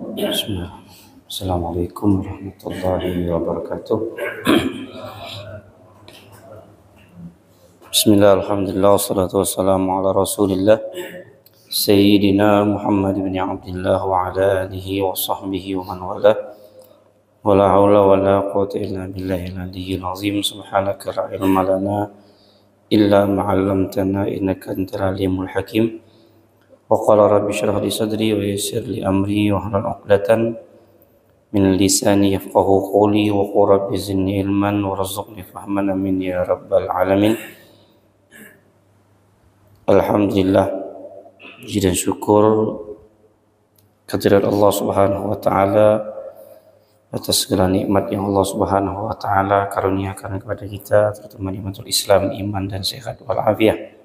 Bismillah. Assalamualaikum warahmatullahi wabarakatuh. Bismillah, alhamdulillah, wassalatu wassalamu ala rasulillah Sayyidina Muhammad bin Abdullah wa ala alihi wa sahbihi wa man wala wa la hawla wa la quwwata illa billahi al-aliyyil azim. Subhanaka la ilma lana illa ma 'allamtana innaka antal alimul hakim. Wa qala rabbi shrah li sadri wa yassir li amri wa hlul 'uqdatan min lisani yafqahu qawli wa qur rabbi zidni ilman warzuqni fahman amin ya rabbal alamin. Alhamdulillah, puji dan syukur kehadirat Allah Subhanahu wa taala atas segala nikmat yang Allah Subhanahu wa taala karuniakan kepada kita, terutama nikmatul Islam, iman dan sehat wal afiat.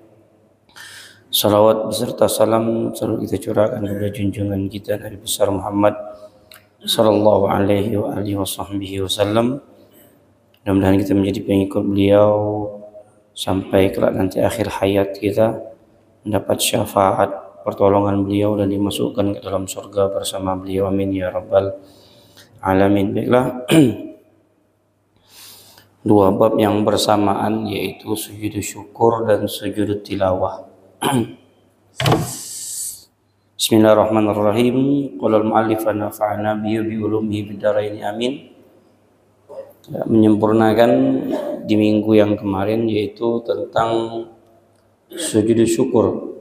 Salawat beserta salam selalu kita curahkan kepada junjungan kita Nabi besar Muhammad sallallahu alaihi wa alihi wasallam. Mudah-mudahan kita menjadi pengikut beliau sampai kelak nanti akhir hayat kita, mendapat syafaat pertolongan beliau dan dimasukkan ke dalam surga bersama beliau, amin ya rabbal alamin. Baiklah, dua bab yang bersamaan, yaitu sujud syukur dan sujud tilawah. Bismillahirrahmanirrahim. Qala al-mu'allif nafa'ana bi ulumihi bid dharain amin. Menyempurnakan di minggu yang kemarin, yaitu tentang sujud syukur.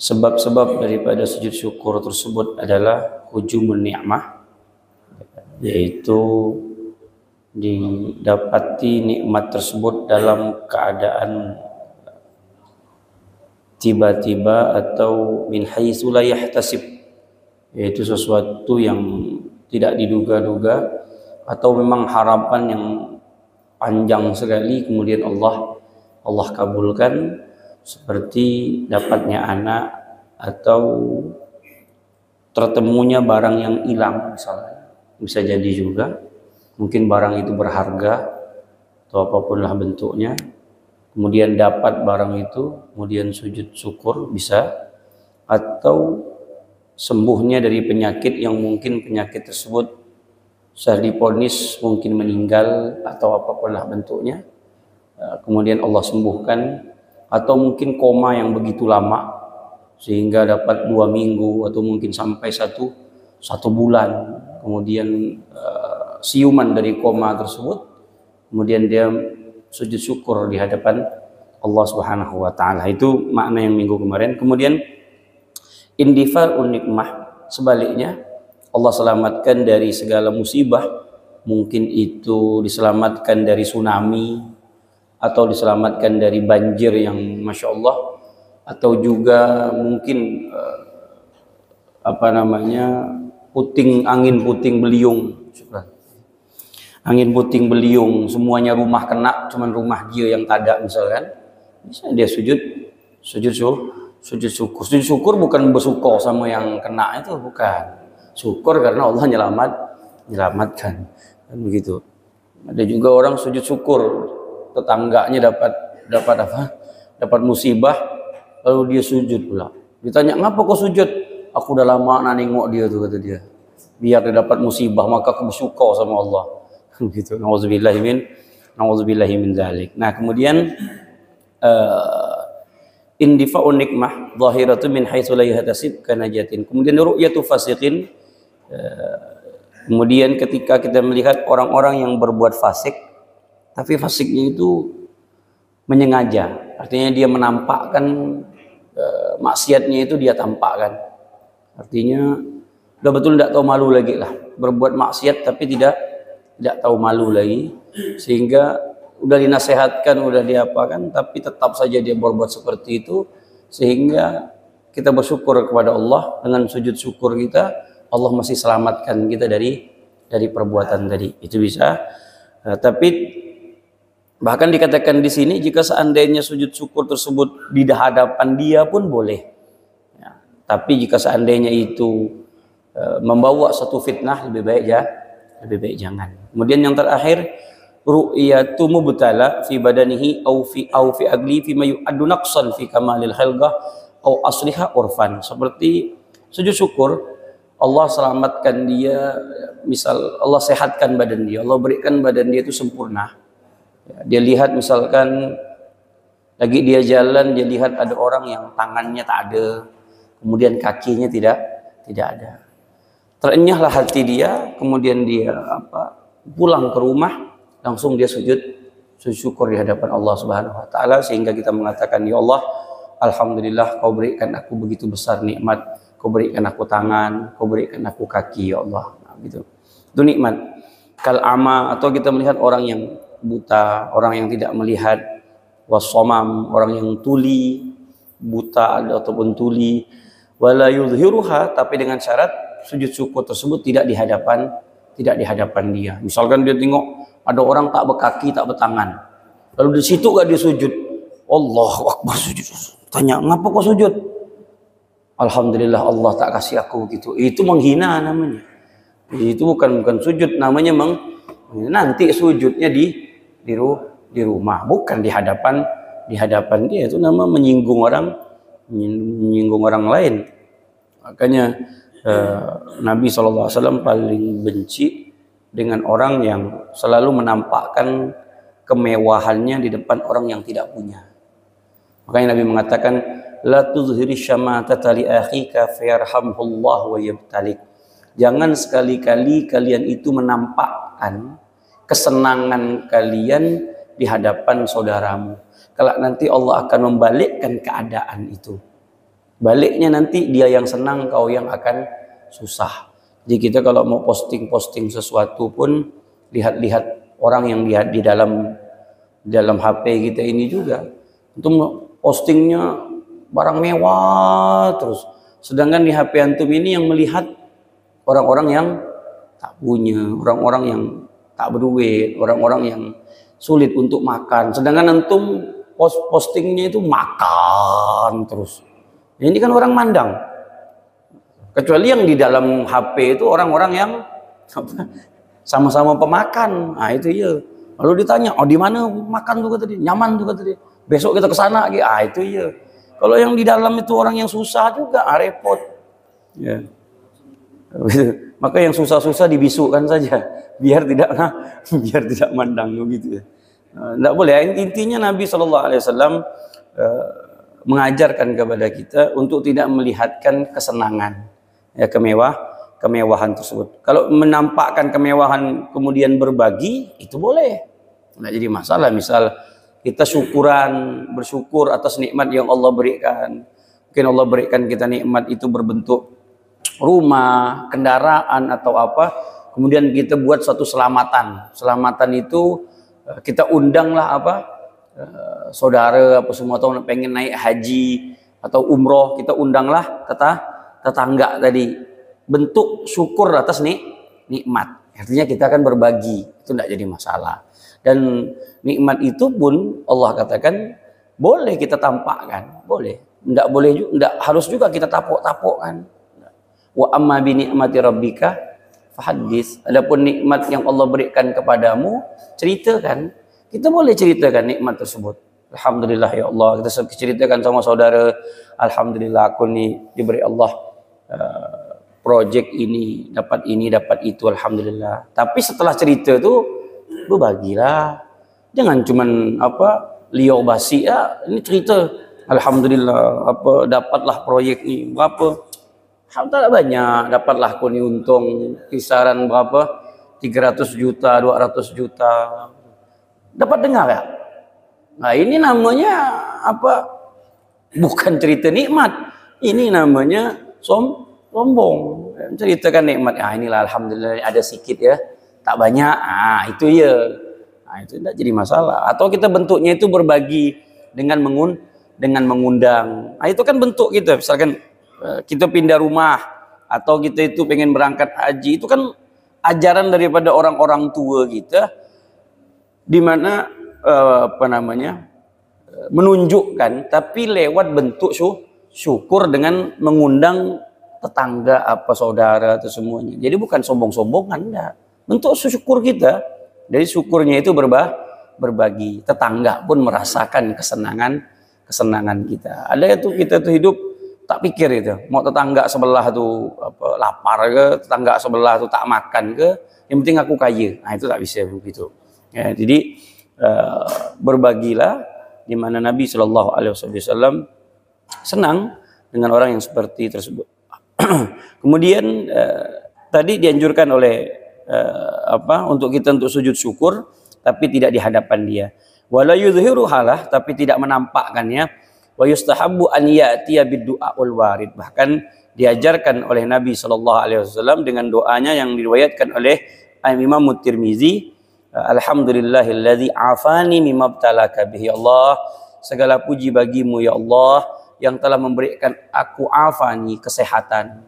Sebab-sebab daripada sujud syukur tersebut adalah hujumun ni'mah, yaitu didapati nikmat tersebut dalam keadaan tiba-tiba atau min haitsu la yahtasib, yaitu sesuatu yang tidak diduga-duga atau memang harapan yang panjang sekali kemudian Allah kabulkan, seperti dapatnya anak atau tertemunya barang yang hilang misalnya. Bisa jadi juga mungkin barang itu berharga atau apapunlah bentuknya, kemudian dapat barang itu, kemudian sujud syukur bisa, atau sembuhnya dari penyakit yang mungkin penyakit tersebut sudah divonis mungkin meninggal atau apapunlah bentuknya, kemudian Allah sembuhkan, atau mungkin koma yang begitu lama sehingga dapat 2 minggu atau mungkin sampai satu bulan, kemudian siuman dari koma tersebut, kemudian dia sujud syukur di hadapan Allah Subhanahu wa taala. Itu makna yang minggu kemarin. Kemudian indifa'un nikmah, sebaliknya Allah selamatkan dari segala musibah, mungkin itu diselamatkan dari tsunami atau diselamatkan dari banjir yang Masya Allah, atau juga mungkin angin puting beliung. Angin puting beliung, semuanya rumah kena, cuman rumah dia yang tak ada misalkan. Bisa dia sujud syukur. Sujud syukur bukan bersyukur sama yang kena itu, bukan. Syukur karena Allah menyelamatkan. Dan begitu. Ada juga orang sujud syukur, tetangganya dapat musibah, lalu dia sujud pula. Ditanya, "Ngapa kau sujud?" "Aku udah lama nengok dia tuh," kata dia. "Biar dia dapat musibah, maka aku bersyukur sama Allah." Begitu. Nauzubillahi min dzalik. Nah, kemudian indifa'un nikmah zahiratu min haitsu la yahtasib kanajatin. Kemudian ru'yatu fasiqin, kemudian ketika kita melihat orang-orang yang berbuat fasik, tapi fasiknya itu menyengaja, artinya dia menampakkan maksiatnya itu, dia tampakkan. Artinya udah betul tidak tahu malu lagi lah, berbuat maksiat tapi tidak tahu malu lagi, sehingga udah dinasehatkan, udah diapakan, tapi tetap saja dia berbuat seperti itu, sehingga kita bersyukur kepada Allah dengan sujud syukur kita, Allah masih selamatkan kita dari perbuatan tadi. Itu bisa. Tapi bahkan dikatakan di sini, jika seandainya sujud syukur tersebut di hadapan dia pun boleh. Ya, tapi jika seandainya itu membawa satu fitnah, lebih baik jangan. Kemudian yang terakhir, ru'yatu mubtala fi badanihi au fi agli fi ma yu'addu naqsan fi kamalil khalqah au asliha urfan. Seperti sujud syukur, Allah selamatkan dia, misal Allah sehatkan badan dia, Allah berikan badan dia itu sempurna. Dia lihat misalkan lagi dia jalan, dia lihat ada orang yang tangannya tak ada, kemudian kakinya tidak ada. Terenyahlah hati dia, kemudian dia pulang ke rumah, langsung dia sujud syukur di hadapan Allah Subhanahu wa taala, sehingga kita mengatakan, ya Allah, alhamdulillah kau berikan aku begitu besar nikmat, kau berikan aku tangan, kau berikan aku kaki, ya Allah. Nah, gitu. Itu nikmat. Kal ama, atau kita melihat orang yang buta, orang yang tidak melihat, wasomam, orang yang tuli, buta ataupun tuli, wala yudhiruha, tapi dengan syarat sujud syukur tersebut tidak di hadapan dia. Misalkan dia tengok ada orang tak berkaki, tak bertangan, lalu di situ gak dia sujud, Allahu Akbar, sujud. Tanya, ngapa kau sujud? Alhamdulillah Allah tak kasih aku gitu. Itu menghina namanya. Itu bukan sujud, namanya nanti sujudnya di rumah, bukan di hadapan dia. Itu nama menyinggung orang lain. Makanya Nabi SAW paling benci dengan orang yang selalu menampakkan kemewahannya di depan orang yang tidak punya. Makanya Nabi mengatakan, la tuzhiri syamatata li akhika fayarhamhullah wa yabtalik. Jangan sekali-kali kalian itu menampakkan kesenangan kalian di hadapan saudaramu. Kalau nanti Allah akan membalikkan keadaan itu. Baliknya nanti dia yang senang, kau yang akan susah. Jadi kita kalau mau posting sesuatu pun lihat-lihat orang yang lihat di dalam HP kita ini juga. Itu postingnya barang mewah terus. Sedangkan di HP antum ini yang melihat orang-orang yang tak punya, orang-orang yang tak berduit, orang-orang yang sulit untuk makan. Sedangkan antum postingnya itu makan terus. Ini kan orang mandang. Kecuali yang di dalam HP itu orang-orang yang sama-sama pemakan. Nah itu iya. Lalu ditanya, oh di mana makan tuh tadi? Nyaman tuh tadi. Besok kita ke sana lagi. Ah itu iya. Kalau yang di dalam itu orang yang susah juga, repot. Ya. Maka yang susah-susah dibisukkan saja, biar tidak mandang gitu ya. Tidak boleh. Intinya Nabi SAW mengajarkan kepada kita untuk tidak melihatkan kesenangan, ya, kemewahan tersebut. Kalau menampakkan kemewahan kemudian berbagi, itu boleh, nggak jadi masalah. Misal kita bersyukur atas nikmat yang Allah berikan. Mungkin Allah berikan kita nikmat itu berbentuk rumah, kendaraan atau apa. Kemudian kita buat suatu selamatan. Selamatan itu kita undanglah saudara apa semua, atau pengen naik haji atau umroh, kita undanglah tetangga tadi. Bentuk syukur atas nikmat. Artinya kita akan berbagi, itu tidak jadi masalah. Dan nikmat itu pun Allah katakan boleh kita tampakkan, boleh. Tidak boleh juga, tidak harus juga kita tapuk-tapukkan. Wa amma bi ni'mati rabbika fahaddits. Adapun nikmat yang Allah berikan kepadamu, ceritakan. Kita boleh ceritakan nikmat tersebut. Alhamdulillah ya Allah, kita ceritakan sama saudara, alhamdulillah aku ni diberi Allah project ini, dapat itu, alhamdulillah. Tapi setelah cerita tu berbagilah. Jangan cuman liau basi ya, ini cerita alhamdulillah dapatlah proyek ni berapa. Tak banyak, dapatlah aku ni untung kisaran berapa? 300 juta, 200 juta. Dapat dengar ya? Nah, ini namanya bukan cerita nikmat. Ini namanya sombong. Ceritakan nikmat. Inilah alhamdulillah ada sedikit ya. Tak banyak. Itu ya. Itu tidak jadi masalah. Atau kita bentuknya itu berbagi dengan mengundang. Itu kan bentuk kita. Misalkan kita pindah rumah atau kita itu pengen berangkat haji, itu kan ajaran daripada orang-orang tua kita, di mana menunjukkan, tapi lewat bentuk syukur dengan mengundang tetangga, saudara atau semuanya. Jadi bukan sombong-sombongan, enggak. Bentuk syukur kita. Dari syukurnya itu berbagi. Tetangga pun merasakan kesenangan kita. Ada itu kita tuh hidup tak pikir itu, mau tetangga sebelah tuh lapar ke, tetangga sebelah tu tak makan ke, yang penting aku kaya. Nah, itu tak bisa begitu. Ya, jadi berbagilah, di mana Nabi Shallallahu Alaihi Wasallam senang dengan orang yang seperti tersebut. Kemudian tadi dianjurkan oleh untuk kita untuk sujud syukur, tapi tidak di hadapan dia. Wala yudhiru halah, tapi tidak menampakkannya. Wa yustahabbu an ya'tiya bid-du'aul warid. Bahkan diajarkan oleh Nabi sallallahu alaihi wasallam dengan doanya yang diriwayatkan oleh Imam Tirmizi, alhamdulillahilladzi afani mimma btalaka bihi. Allah, segala puji bagimu ya Allah yang telah memberikan aku afani, kesehatan.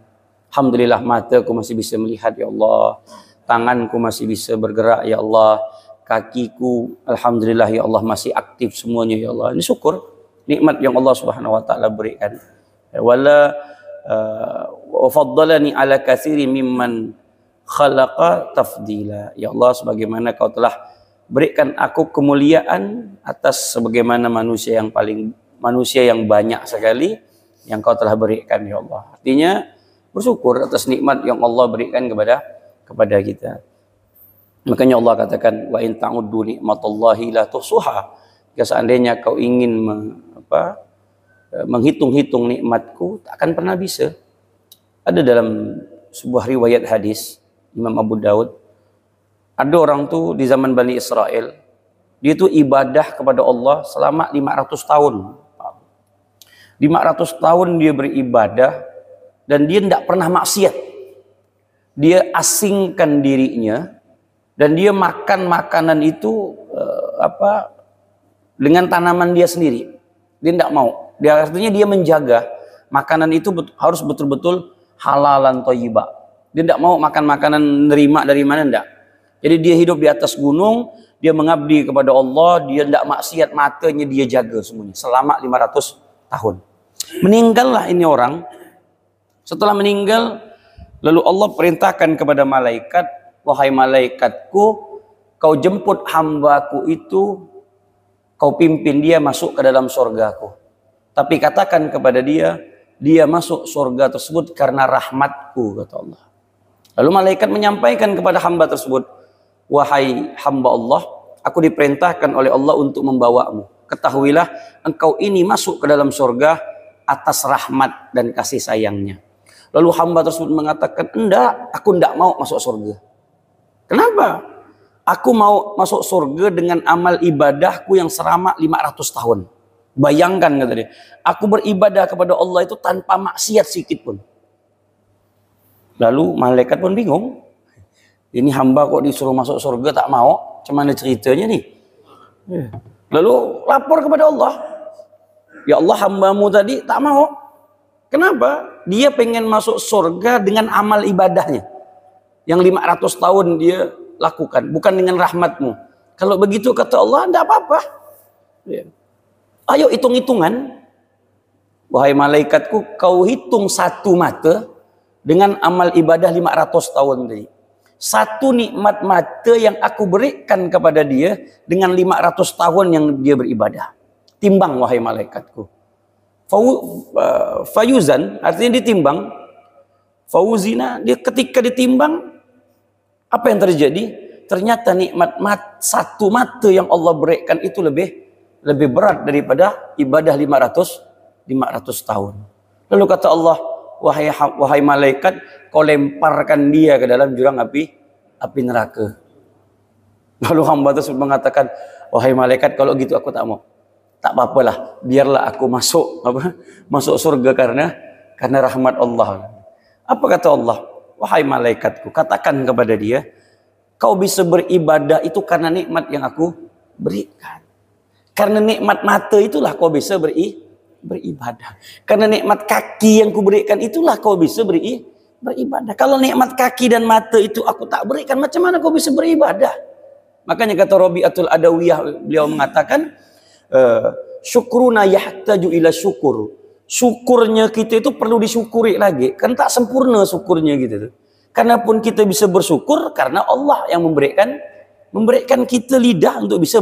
Alhamdulillah, mataku masih bisa melihat ya Allah, tanganku masih bisa bergerak ya Allah, kakiku alhamdulillah ya Allah masih aktif semuanya ya Allah. Ini syukur nikmat yang Allah Subhanahu wa taala berikan. Wala faddalani ala katsiri mimman khalaqa tafdila. Ya Allah, sebagaimana kau telah berikan aku kemuliaan atas sebagaimana manusia yang banyak sekali yang kau telah berikan ya Allah. Artinya bersyukur atas nikmat yang Allah berikan kepada kita. Makanya Allah katakan, wa in ta'uddu nikmatallahi la tuhsuha. Jika seandainya kau ingin menghitung-hitung nikmatku, tak akan pernah bisa. Ada dalam sebuah riwayat hadis Imam Abu Daud, ada orang tu di zaman Bani Israel, dia tu ibadah kepada Allah selama 500 tahun. 500 tahun dia beribadah dan dia tidak pernah maksiat. Dia asingkan dirinya dan dia makan makanan itu dengan tanaman dia sendiri. Dia tidak mau. Dia artinya dia menjaga makanan itu harus betul-betul halalan thayyibah. Dia tidak mau makan makanan nerima dari mana, tidak. Jadi dia hidup di atas gunung, dia mengabdi kepada Allah, dia tidak maksiat, matanya dia jaga semuanya selama 500 tahun. Meninggallah ini orang. Setelah meninggal, lalu Allah perintahkan kepada malaikat, wahai malaikatku, kau jemput hambaku itu, kau pimpin dia masuk ke dalam surgaku. Tapi katakan kepada dia, dia masuk surga tersebut karena rahmatku, kata Allah. Lalu malaikat menyampaikan kepada hamba tersebut, wahai hamba Allah, aku diperintahkan oleh Allah untuk membawamu. Ketahuilah, engkau ini masuk ke dalam surga atas rahmat dan kasih sayangnya. Lalu hamba tersebut mengatakan, enggak, aku enggak mau masuk surga. Kenapa? Aku mau masuk surga dengan amal ibadahku yang selama 500 tahun. Bayangkan, kata dia, aku beribadah kepada Allah itu tanpa maksiat sedikit pun. Lalu malaikat pun bingung. Ini hamba kok disuruh masuk surga tak mau? Macam mana ceritanya nih? Lalu lapor kepada Allah. Ya Allah, hambamu tadi tak mau. Kenapa? Dia pengen masuk surga dengan amal ibadahnya. Yang 500 tahun dia lakukan. Bukan dengan rahmatmu. Kalau begitu kata Allah, tidak apa-apa. Ayo hitung-hitungan. Wahai malaikatku, kau hitung satu mata dengan amal ibadah 500 tahun tadi. Satu nikmat mata yang aku berikan kepada dia dengan 500 tahun yang dia beribadah. Timbang wahai malaikatku. Fayuzan artinya ditimbang. Fauzina, dia ketika ditimbang, apa yang terjadi? Ternyata nikmat satu mata yang Allah berikan itu lebih berat daripada ibadah 500 tahun. Lalu kata Allah, wahai malaikat, kau lemparkan dia ke dalam jurang api neraka. Lalu hamba tersebut mengatakan, wahai malaikat, kalau gitu aku tak mau. Tak apa-apalah, biarlah aku masuk surga karena rahmat Allah. Apa kata Allah? Wahai malaikatku, katakan kepada dia, kau bisa beribadah itu karena nikmat yang aku berikan. Karena nikmat mata itulah kau bisa beribadah. Karena nikmat kaki yang kuberikan itulah kau bisa beribadah. Kalau nikmat kaki dan mata itu aku tak berikan, macam mana kau bisa beribadah? Makanya kata Rabi'atul Adawiyah, beliau mengatakan, syukruna yahtaju ila syukur. Syukurnya kita itu perlu disyukuri lagi. Kan tak sempurna syukurnya gitu. Karena pun kita bisa bersyukur karena Allah yang memberikan kita lidah untuk bisa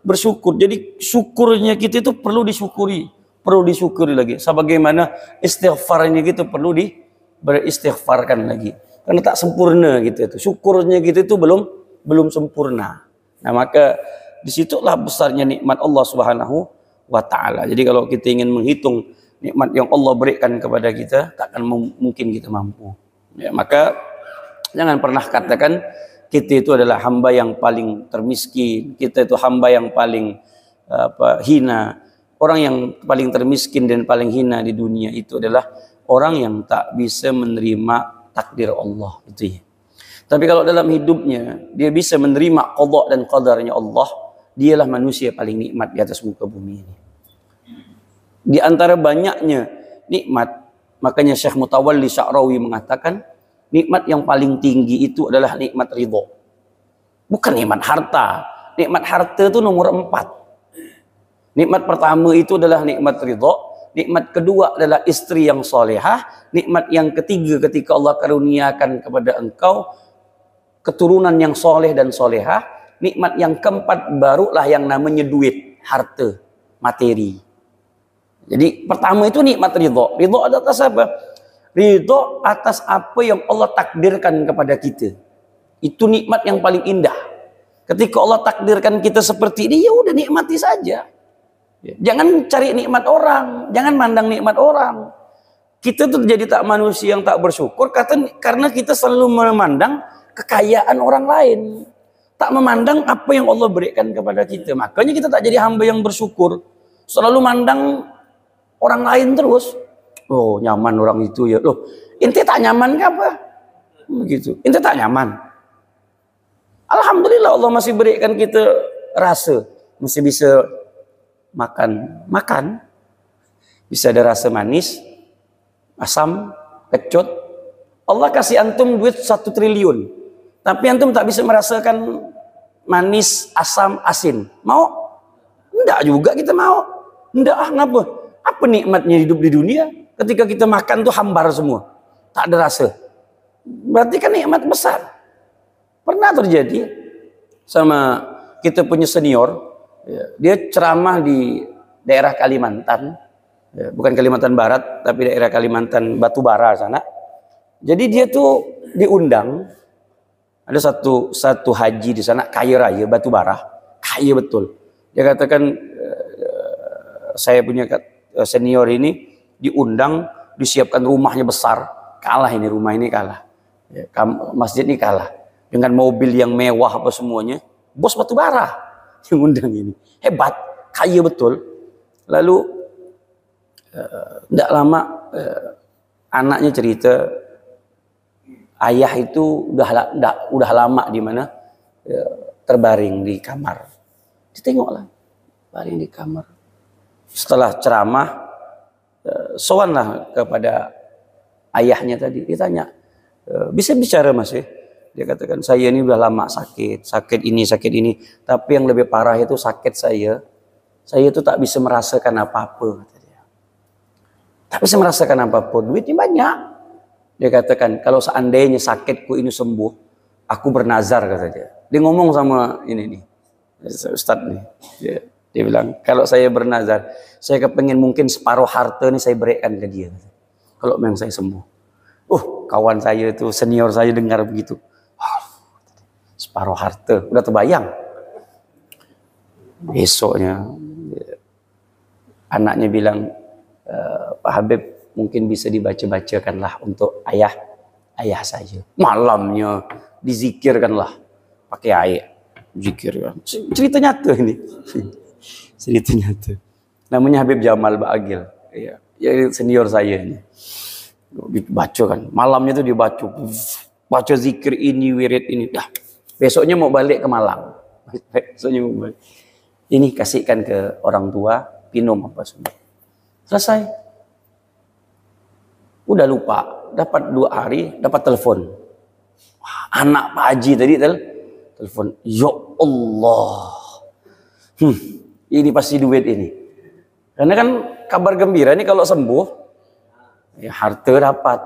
bersyukur. Jadi syukurnya kita itu perlu disyukuri lagi. Sebagaimana istighfarnya kita perlu beristighfarkan lagi. Karena tak sempurna gitu itu. Syukurnya gitu itu belum sempurna. Nah, maka disitulah besarnya nikmat Allah Subhanahu wa taala. Jadi kalau kita ingin menghitung nikmat yang Allah berikan kepada kita, takkan mungkin kita mampu. Ya, maka jangan pernah katakan kita itu adalah hamba yang paling termiskin, kita itu hamba yang paling hina. Orang yang paling termiskin dan paling hina di dunia itu adalah orang yang tak bisa menerima takdir Allah, itu ya. Tapi kalau dalam hidupnya dia bisa menerima qada dan qadarnya Allah, dialah manusia paling nikmat di atas muka bumi ini. Di antara banyaknya nikmat, makanya Syekh Mutawalli Sya'rawi mengatakan nikmat yang paling tinggi itu adalah nikmat ridho. Bukan nikmat harta. Nikmat harta itu nomor 4. Nikmat pertama itu adalah nikmat ridho. Nikmat kedua adalah istri yang solehah. Nikmat yang ketiga ketika Allah karuniakan kepada engkau keturunan yang soleh dan solehah. Nikmat yang keempat barulah yang namanya duit, harta, materi. Jadi pertama itu nikmat ridho. Ridho atas apa? Ridho atas apa yang Allah takdirkan kepada kita. Itu nikmat yang paling indah. Ketika Allah takdirkan kita seperti ini, ya udah nikmati saja. Jangan cari nikmat orang, jangan mandang nikmat orang. Kita tuh jadi tak manusia yang tak bersyukur karena kita selalu memandang kekayaan orang lain, tak memandang apa yang Allah berikan kepada kita. Makanya kita tak jadi hamba yang bersyukur, selalu mandang orang lain terus. Oh, nyaman orang itu ya. Loh, ente tak nyaman ke apa? Begitu. Ente tak nyaman. Alhamdulillah Allah masih berikan kita rasa, masih bisa makan, bisa ada rasa manis, asam, kecut. Allah kasih antum duit 1 triliun, tapi antum tak bisa merasakan manis, asam, asin. Mau? Enggak juga kita mau. Enggak, ngapa? Apa nikmatnya hidup di dunia? Ketika kita makan tuh hambar semua, tak ada rasa. Berarti kan nikmat besar. Pernah terjadi sama kita punya senior. Dia ceramah di daerah Kalimantan, bukan Kalimantan Barat, tapi daerah Kalimantan Batubara sana. Jadi dia tuh diundang, ada satu haji di sana kaya raya Batubara, kaya betul. Dia katakan saya punya senior ini diundang, disiapkan rumahnya besar, kalah ini rumah ini kalah, masjid ini kalah dengan mobil yang mewah apa semuanya, bos Batubara yang undang ini. Hebat, kaya betul. Lalu tidak lama anaknya cerita ayah itu udah lama di mana terbaring di kamar. Ditengoklah baring di kamar. Setelah ceramah sowanlah kepada ayahnya tadi, ditanya, bisa bicara mas ya? Dia katakan, saya ini udah lama sakit ini, tapi yang lebih parah itu sakit saya itu tak bisa merasakan apa-apa, kata dia. Tak bisa merasakan apa-apa, duitnya banyak. Dia katakan, kalau seandainya sakitku ini sembuh, aku bernazar, kata dia. Dia ngomong sama ini nih, Ustadz nih, dia bilang, kalau saya bernazar, saya kepengen mungkin separuh harta ini saya berikan ke dia, kalau memang saya sembuh. Kawan saya itu, senior saya dengar begitu. Separuh harta, udah terbayang. Besoknya anaknya bilang, Pak Habib mungkin bisa dibaca-bacakanlah untuk ayah saya. Malamnya dizikirkanlah pakai air, zikir. Cerita nyata ini, cerita nyata. Namanya Habib Jamal Ba'agil, ya senior saya ini. Dibaca kan, malamnya itu baca zikir ini, wirid ini. Besoknya mau balik ke Malang. Besoknya mau balik. Ini kasihkan ke orang tua, minum apa semua. Selesai. Udah lupa. Dapat 2 hari, dapat telepon. Anak Pak Haji tadi telepon. Ya Allah. Ini pasti duit ini. Karena kan kabar gembira ini kalau sembuh, ya harta dapat.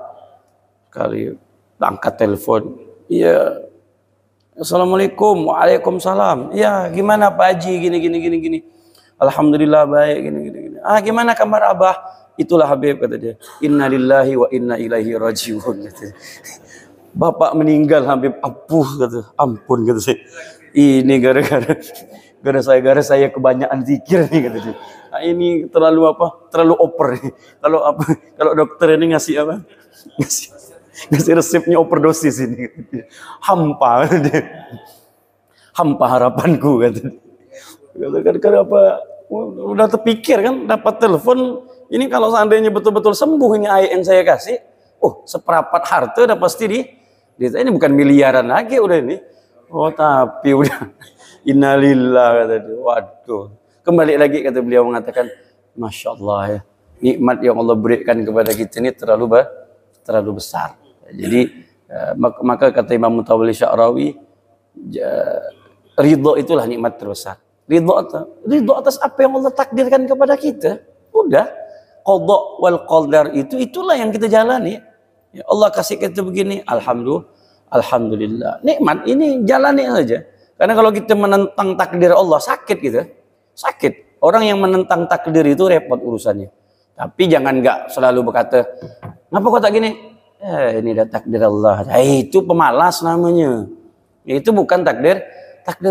Kali angkat telepon. Iya. Assalamualaikum, waalaikumsalam. Ya, gimana Pak Haji? Gini. Alhamdulillah baik, gini. Gimana kabar Abah? Itulah Habib, kata dia. Inna lillahi wa inna ilaihi rajiun, kata dia. Bapak meninggal Habib, kata. Ampun, kata saya. Ini gara saya kebanyakan zikir nih, kata dia. Ini terlalu terlalu oper nih. Kalau dokter ini ngasih apa? Ngasih resepnya overdosis ini. Hampa, kata dia. Hampa harapanku, kata dia. Kenapa? Udah terpikir kan, dapat telepon. Ini kalau seandainya betul-betul sembuh ini ayat yang saya kasih, seperapat harta udah pasti ini bukan miliaran lagi udah ini. Tapi udah innalillah, kata dia. Waduh. Kembali lagi kata beliau mengatakan, Masya Allah ya, nikmat yang Allah berikan kepada kita ini terlalu besar. Jadi maka kata Imam Mutawalli Sya'rawi, ridho itulah nikmat terbesar. Ridho atas apa yang Allah takdirkan kepada kita. Udah, qadha wal qadar itulah yang kita jalani. Ya, Allah kasih kita begini, alhamdulillah. Nikmat ini jalani saja. Karena kalau kita menentang takdir Allah, sakit kita. Sakit. Orang yang menentang takdir itu repot urusannya. Tapi jangan nggak selalu berkata, ngapa kok tak gini? Ini udah takdir Allah. Itu pemalas namanya. Itu bukan takdir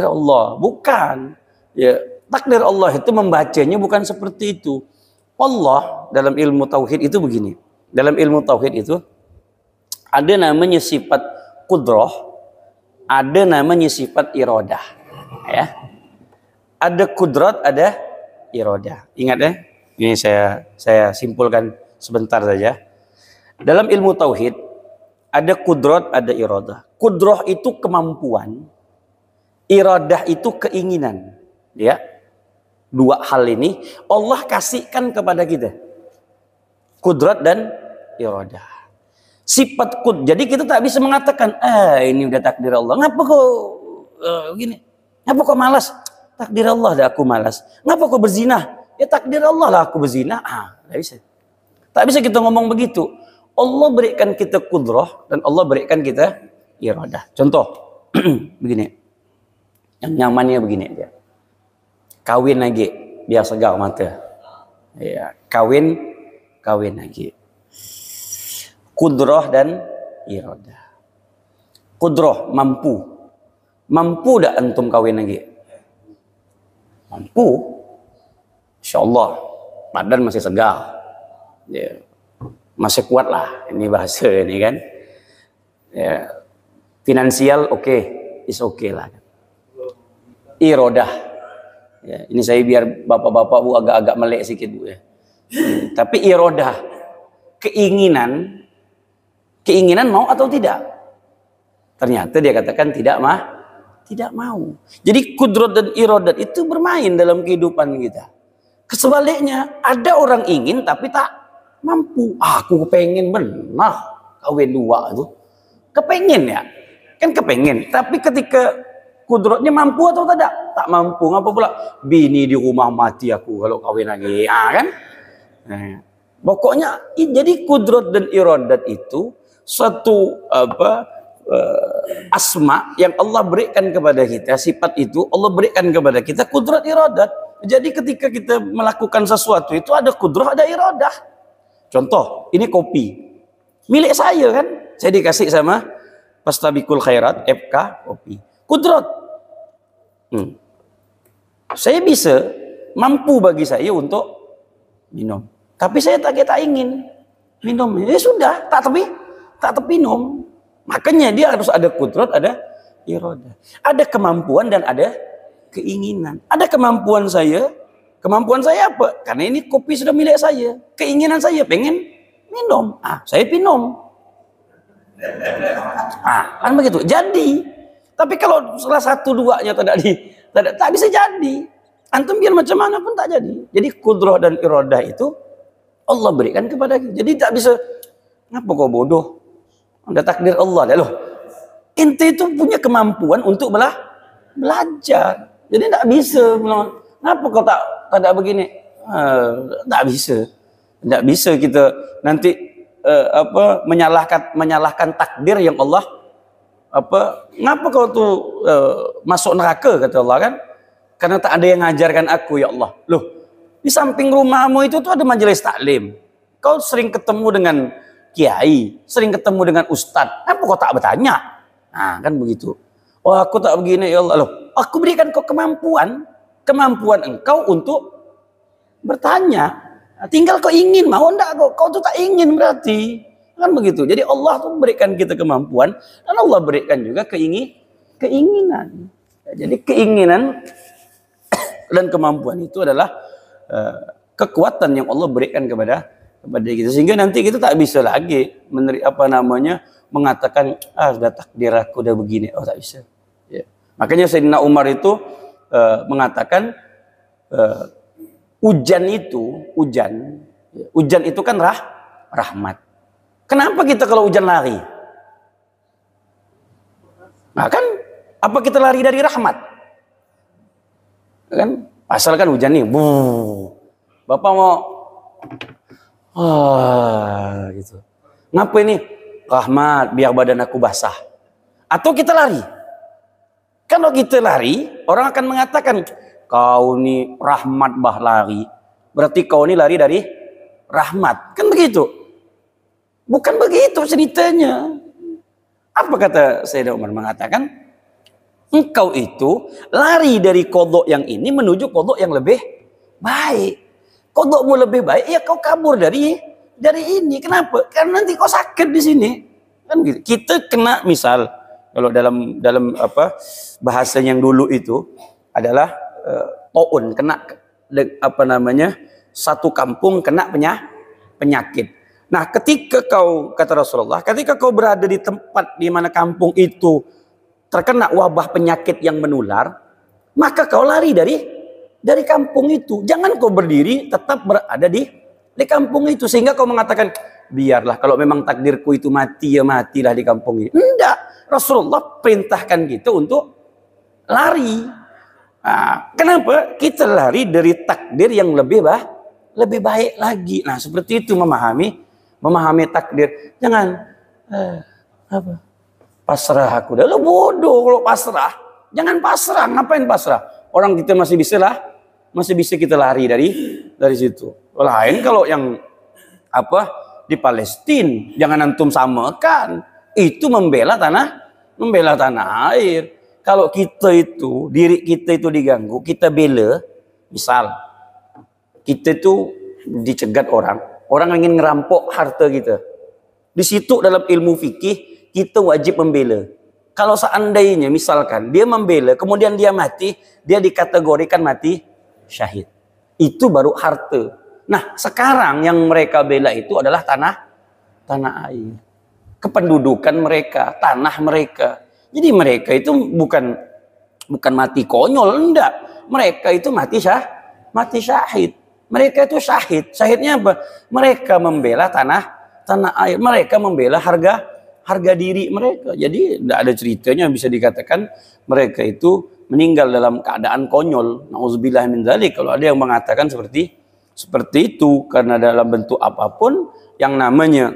Allah. Bukan. Ya, takdir Allah itu membacanya bukan seperti itu. Allah dalam ilmu tauhid itu begini. Dalam ilmu tauhid itu ada namanya sifat qudrah, ada namanya sifat iradah. Ya. Ada kudrat, ada iradah. Ingat ya. Ini saya simpulkan sebentar saja. Dalam ilmu tauhid ada kudrat, ada iradah. Kudrah itu kemampuan, iradah itu keinginan. Ya. Dua hal ini Allah kasihkan kepada kita. Kudrat dan iradah. Sifat jadi kita tak bisa mengatakan, ini udah takdir Allah. Ngapa kok gini? Ngapa kok malas? Takdir Allah dah aku malas. Ngapa kok berzina? Ya takdir Allah lah aku berzina. Tak bisa. Tak bisa kita ngomong begitu. Allah berikan kita kudrah dan Allah berikan kita iradah. Contoh, begini. Yang nyamannya begini aja. Kawin lagi, biar segar mata. Ya, kawin lagi. Kudrah dan iradah. Kudrah, mampu. Mampu tak antum kawin lagi? Mampu. Insyaallah. Badan masih segar. Ya. Masih kuat lah. Ini bahasa ini kan. Ya. Finansial oke. Is oke lah. Iradah. Ya, ini saya biar bapak-bapak Bu agak-agak melek sedikit Bu ya. Tapi iradah, keinginan mau atau tidak? Ternyata dia katakan tidak mau. Jadi kudrat dan iradat itu bermain dalam kehidupan kita. Kesebaliknya, ada orang ingin tapi tak mampu. Aku kepengen benar kawin dua itu. Kepengen ya? Kan kepengen. Tapi ketika kudratnya mampu atau tidak? Tak mampu. Ngapa pula? Bini di rumah mati aku kalau kawin lagi. Kan? Nah, pokoknya jadi kudrat dan iradat itu satu asma yang Allah berikan kepada kita. Sifat itu Allah berikan kepada kita kudrat iradat. Jadi ketika kita melakukan sesuatu itu ada kudrah, ada iradah. Contoh, ini kopi. Milik saya kan? Saya dikasih sama Pastabikul Khairat, FK, kopi. Kudrat. Saya bisa, mampu bagi saya untuk minum. Tapi saya tak ingin minum. Ya sudah, tak minum. Makanya dia harus ada kudrat, ada iradah. Ada kemampuan dan ada keinginan. Ada kemampuan saya apa? Karena ini kopi sudah milik saya. Keinginan saya pengen minum. Saya minum. Kan begitu. Jadi, tapi kalau salah satu duanya tak bisa jadi. Antum biar macam mana pun tak jadi. Jadi kudrah dan iradah itu Allah berikan kepada kita. Jadi tak bisa, ngapa kau bodoh? Udah takdir Allah dah loh. Ente itu punya kemampuan untuk belajar. Jadi tak bisa. Ngapa kau tak ada begini? Tak bisa. Tak bisa kita nanti menyalahkan takdir yang Allah ngapa kau tuh masuk neraka kata Allah kan? Karena tak ada yang mengajarkan aku ya Allah. Loh, Di samping rumahmu itu tuh ada majelis taklim. Kau sering ketemu dengan kiai, sering ketemu dengan ustadz. Apa kau tak bertanya? Nah, kan begitu. Oh, aku tak begini ya Allah. Loh, aku berikan kau kemampuan engkau untuk bertanya. Nah, tinggal kau ingin, mau enggak kau tuh tak ingin berarti. Kan begitu. Jadi Allah tuh berikan kita kemampuan dan Allah berikan juga keinginan. Jadi keinginan dan kemampuan itu adalah kekuatan yang Allah berikan kepada kita, sehingga nanti kita tak bisa lagi mengatakan sudah takdir aku udah begini. Oh, tak bisa. Ya. Makanya Sayyidina Umar itu mengatakan hujan itu kan rahmat. Kenapa kita kalau hujan lari? Nah kan, apa kita lari dari rahmat? Kan, asal kan hujan nih, Bapak mau, gitu. Ngapa ini? Rahmat, biar badan aku basah. Atau kita lari? Kalau kita lari, orang akan mengatakan, kau nih rahmat bah lari. Berarti kau ini lari dari rahmat. Kan begitu? Bukan begitu ceritanya. Apa kata Sayyidina Umar mengatakan? Engkau itu lari dari kodok yang ini menuju kodok yang lebih baik. Kodokmu lebih baik, ya kau kabur dari ini. Kenapa? Karena nanti kau sakit di sini. Kan gitu. Kita kena, misal kalau dalam bahasa yang dulu itu adalah taun, kena satu kampung kena penyakit. Nah, ketika kata Rasulullah, ketika kau berada di tempat di mana kampung itu terkena wabah penyakit yang menular, maka kau lari dari kampung itu. Jangan kau berdiri, tetap berada di kampung itu. Sehingga kau mengatakan, biarlah kalau memang takdirku itu mati, ya matilah di kampung ini. Enggak. Rasulullah perintahkan kita untuk lari. Nah, kenapa? Kita lari dari takdir yang lebih baik lagi. Nah, seperti itu memahami takdir. Jangan pasrah aku dah. Lo bodoh kalau pasrah. Jangan pasrah. Ngapain pasrah? Orang kita masih bisa kita lari dari situ. Lain kalau yang di Palestina, jangan antum samakan. Itu membela tanah air. Kalau diri kita itu diganggu, kita bela, misal kita itu dicegat orang ingin ngerampok harta kita. Di situ dalam ilmu fikih kita wajib membela. Kalau seandainya misalkan dia membela, kemudian dia mati, dia dikategorikan mati syahid. Itu baru harta. Nah, sekarang yang mereka bela itu adalah tanah air. Kependudukan mereka, tanah mereka. Jadi mereka itu bukan mati konyol, enggak. Mereka itu mati syahid. Mereka itu syahid. Syahidnya apa? Mereka membela tanah air. Mereka membela harga diri mereka. Jadi tidak ada ceritanya bisa dikatakan mereka itu meninggal dalam keadaan konyol. Nauzubillah min dzalik. Kalau ada yang mengatakan seperti itu, karena dalam bentuk apapun yang namanya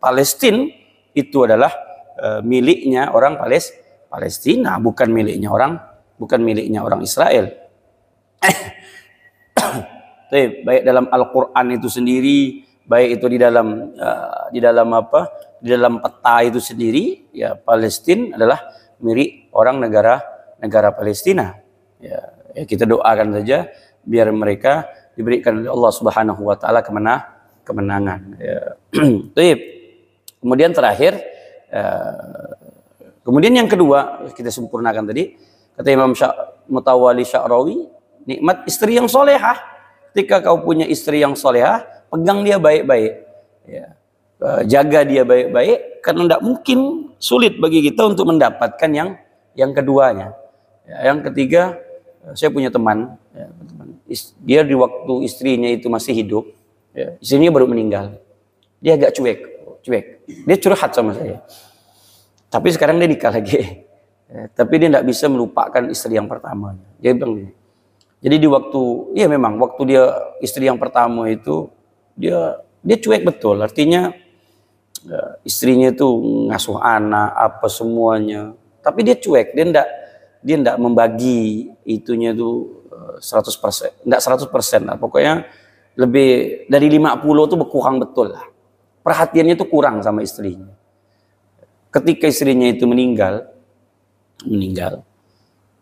Palestina itu adalah miliknya orang Palestina, bukan miliknya orang Israel. Baik dalam Al-Quran itu sendiri, baik itu di dalam peta itu sendiri, ya Palestina adalah milik orang negara Palestina. Ya kita doakan saja biar mereka diberikan oleh Allah Subhanahu wa taala kemenangan. Ya. Kemudian terakhir, kemudian yang kedua kita sempurnakan tadi, kata Imam Mutawali Sya'rawi, nikmat istri yang solehah. Ketika kau punya istri yang solehah, pegang dia baik-baik, ya. Jaga dia baik-baik, karena tidak mungkin, sulit bagi kita untuk mendapatkan yang keduanya. Ya, yang ketiga, saya punya teman, ya, dia di waktu istrinya itu masih hidup, ya, istrinya baru meninggal, dia agak cuek, dia curhat sama saya. Tapi sekarang dia nikah lagi, ya, tapi dia tidak bisa melupakan istri yang pertama. Dia bilang gini, jadi di waktu dia istri yang pertama itu dia cuek betul, artinya ya, istrinya itu ngasuh anak apa semuanya, tapi dia cuek, dia ndak membagi itunya tuh 100%, enggak 100% lah, pokoknya lebih dari 50 tuh berkurang betul lah. Perhatiannya tuh kurang sama istrinya. Ketika istrinya itu meninggal,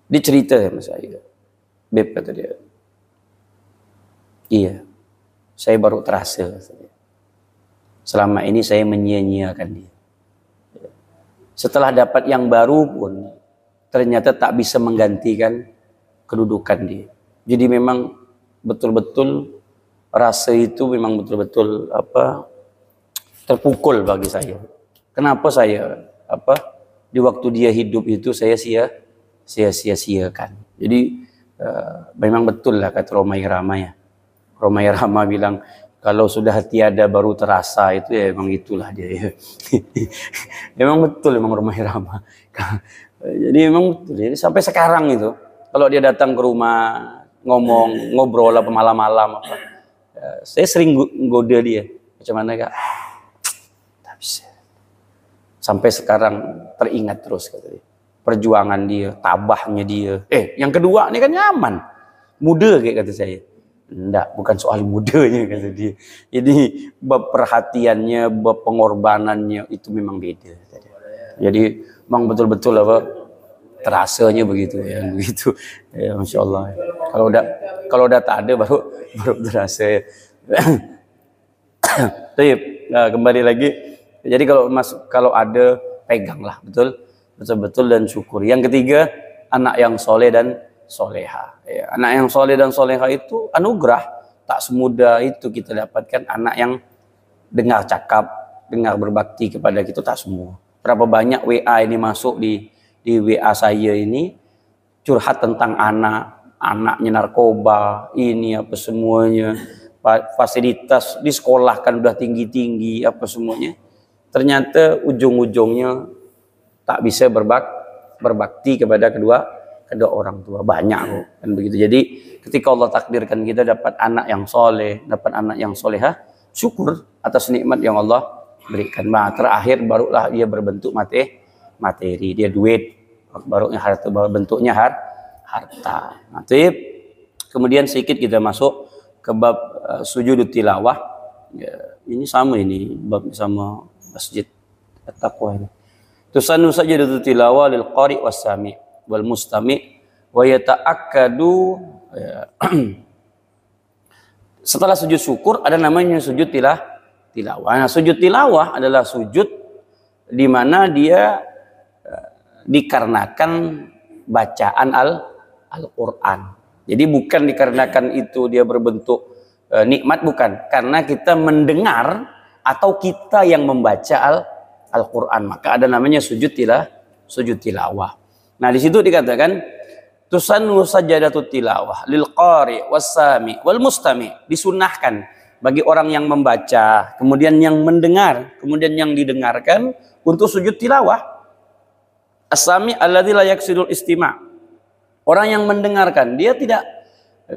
dia cerita sama saya, Beb, kata dia, iya, saya baru terasa, selama ini saya menyia-nyiakan dia. Setelah dapat yang baru pun, ternyata tak bisa menggantikan kedudukan dia. Jadi memang betul-betul rasa itu memang betul-betul terpukul bagi saya. Kenapa saya di waktu dia hidup itu saya sia-siakan. Jadi memang betul lah kata Romai Rama ya. Romai Rama bilang kalau sudah tiada baru terasa, itu ya memang itulah dia ya. Memang betul memang Romai Rama. Jadi memang betul. Jadi sampai sekarang itu kalau dia datang ke rumah ngobrol apa malam-malam saya sering goda dia, macam mana Kak? Tak bisa. Sampai sekarang teringat terus kata dia. Perjuangan dia, tabahnya dia. Yang kedua ini kan nyaman. Muda kayak kata saya. Enggak, bukan soal mudanya kata dia. Jadi bab perhatiannya, bab pengorbanannya itu memang beda. Jadi memang betul-betul terasanya begitu ya, begitu. Ya, Masya Allah. Kalau udah tak ada baru terasa. Ya. Nah, kembali lagi. Jadi kalau ada peganglah betul-betul dan syukur. Yang ketiga, anak yang soleh dan soleha. Ya, anak yang soleh dan soleha itu anugerah. Tak semudah itu kita dapatkan anak yang dengar cakap, dengar berbakti kepada kita, tak semua. Berapa banyak WA ini masuk di WA saya ini curhat tentang anaknya narkoba, ini apa semuanya, fasilitas di sekolah kan udah tinggi-tinggi apa semuanya. Ternyata ujung-ujungnya tak bisa berbakti kepada kedua orang tua, banyak kok kan begitu. Jadi ketika Allah takdirkan kita dapat anak yang soleh, dapat anak yang solehah, syukur atas nikmat yang Allah berikan. Nah, terakhir barulah dia berbentuk materi, dia duit, barunya harta, bentuknya harta. Kemudian sedikit kita masuk ke bab sujud tilawah. Ya, ini bab sama masjid at-taqwa ini. Tusannu sajdatut tilawah lil qari was sami wal mustami wa yata'akkadu. Setelah sujud syukur ada namanya sujud tilawah. Nah, sujud tilawah adalah sujud di mana dia dikarenakan bacaan Al-Quran. Jadi bukan dikarenakan itu dia berbentuk nikmat, bukan. Karena kita mendengar atau kita yang membaca Al-Quran. Maka ada namanya sujud tilawah. Nah, di situ dikatakan tusannu sajdatut tilawah lil qari wassami wal mustami. Disunahkan bagi orang yang membaca, kemudian yang mendengar, kemudian yang didengarkan untuk sujud tilawah. As-sami alladzi la yaksidul istima'. Orang yang mendengarkan, dia tidak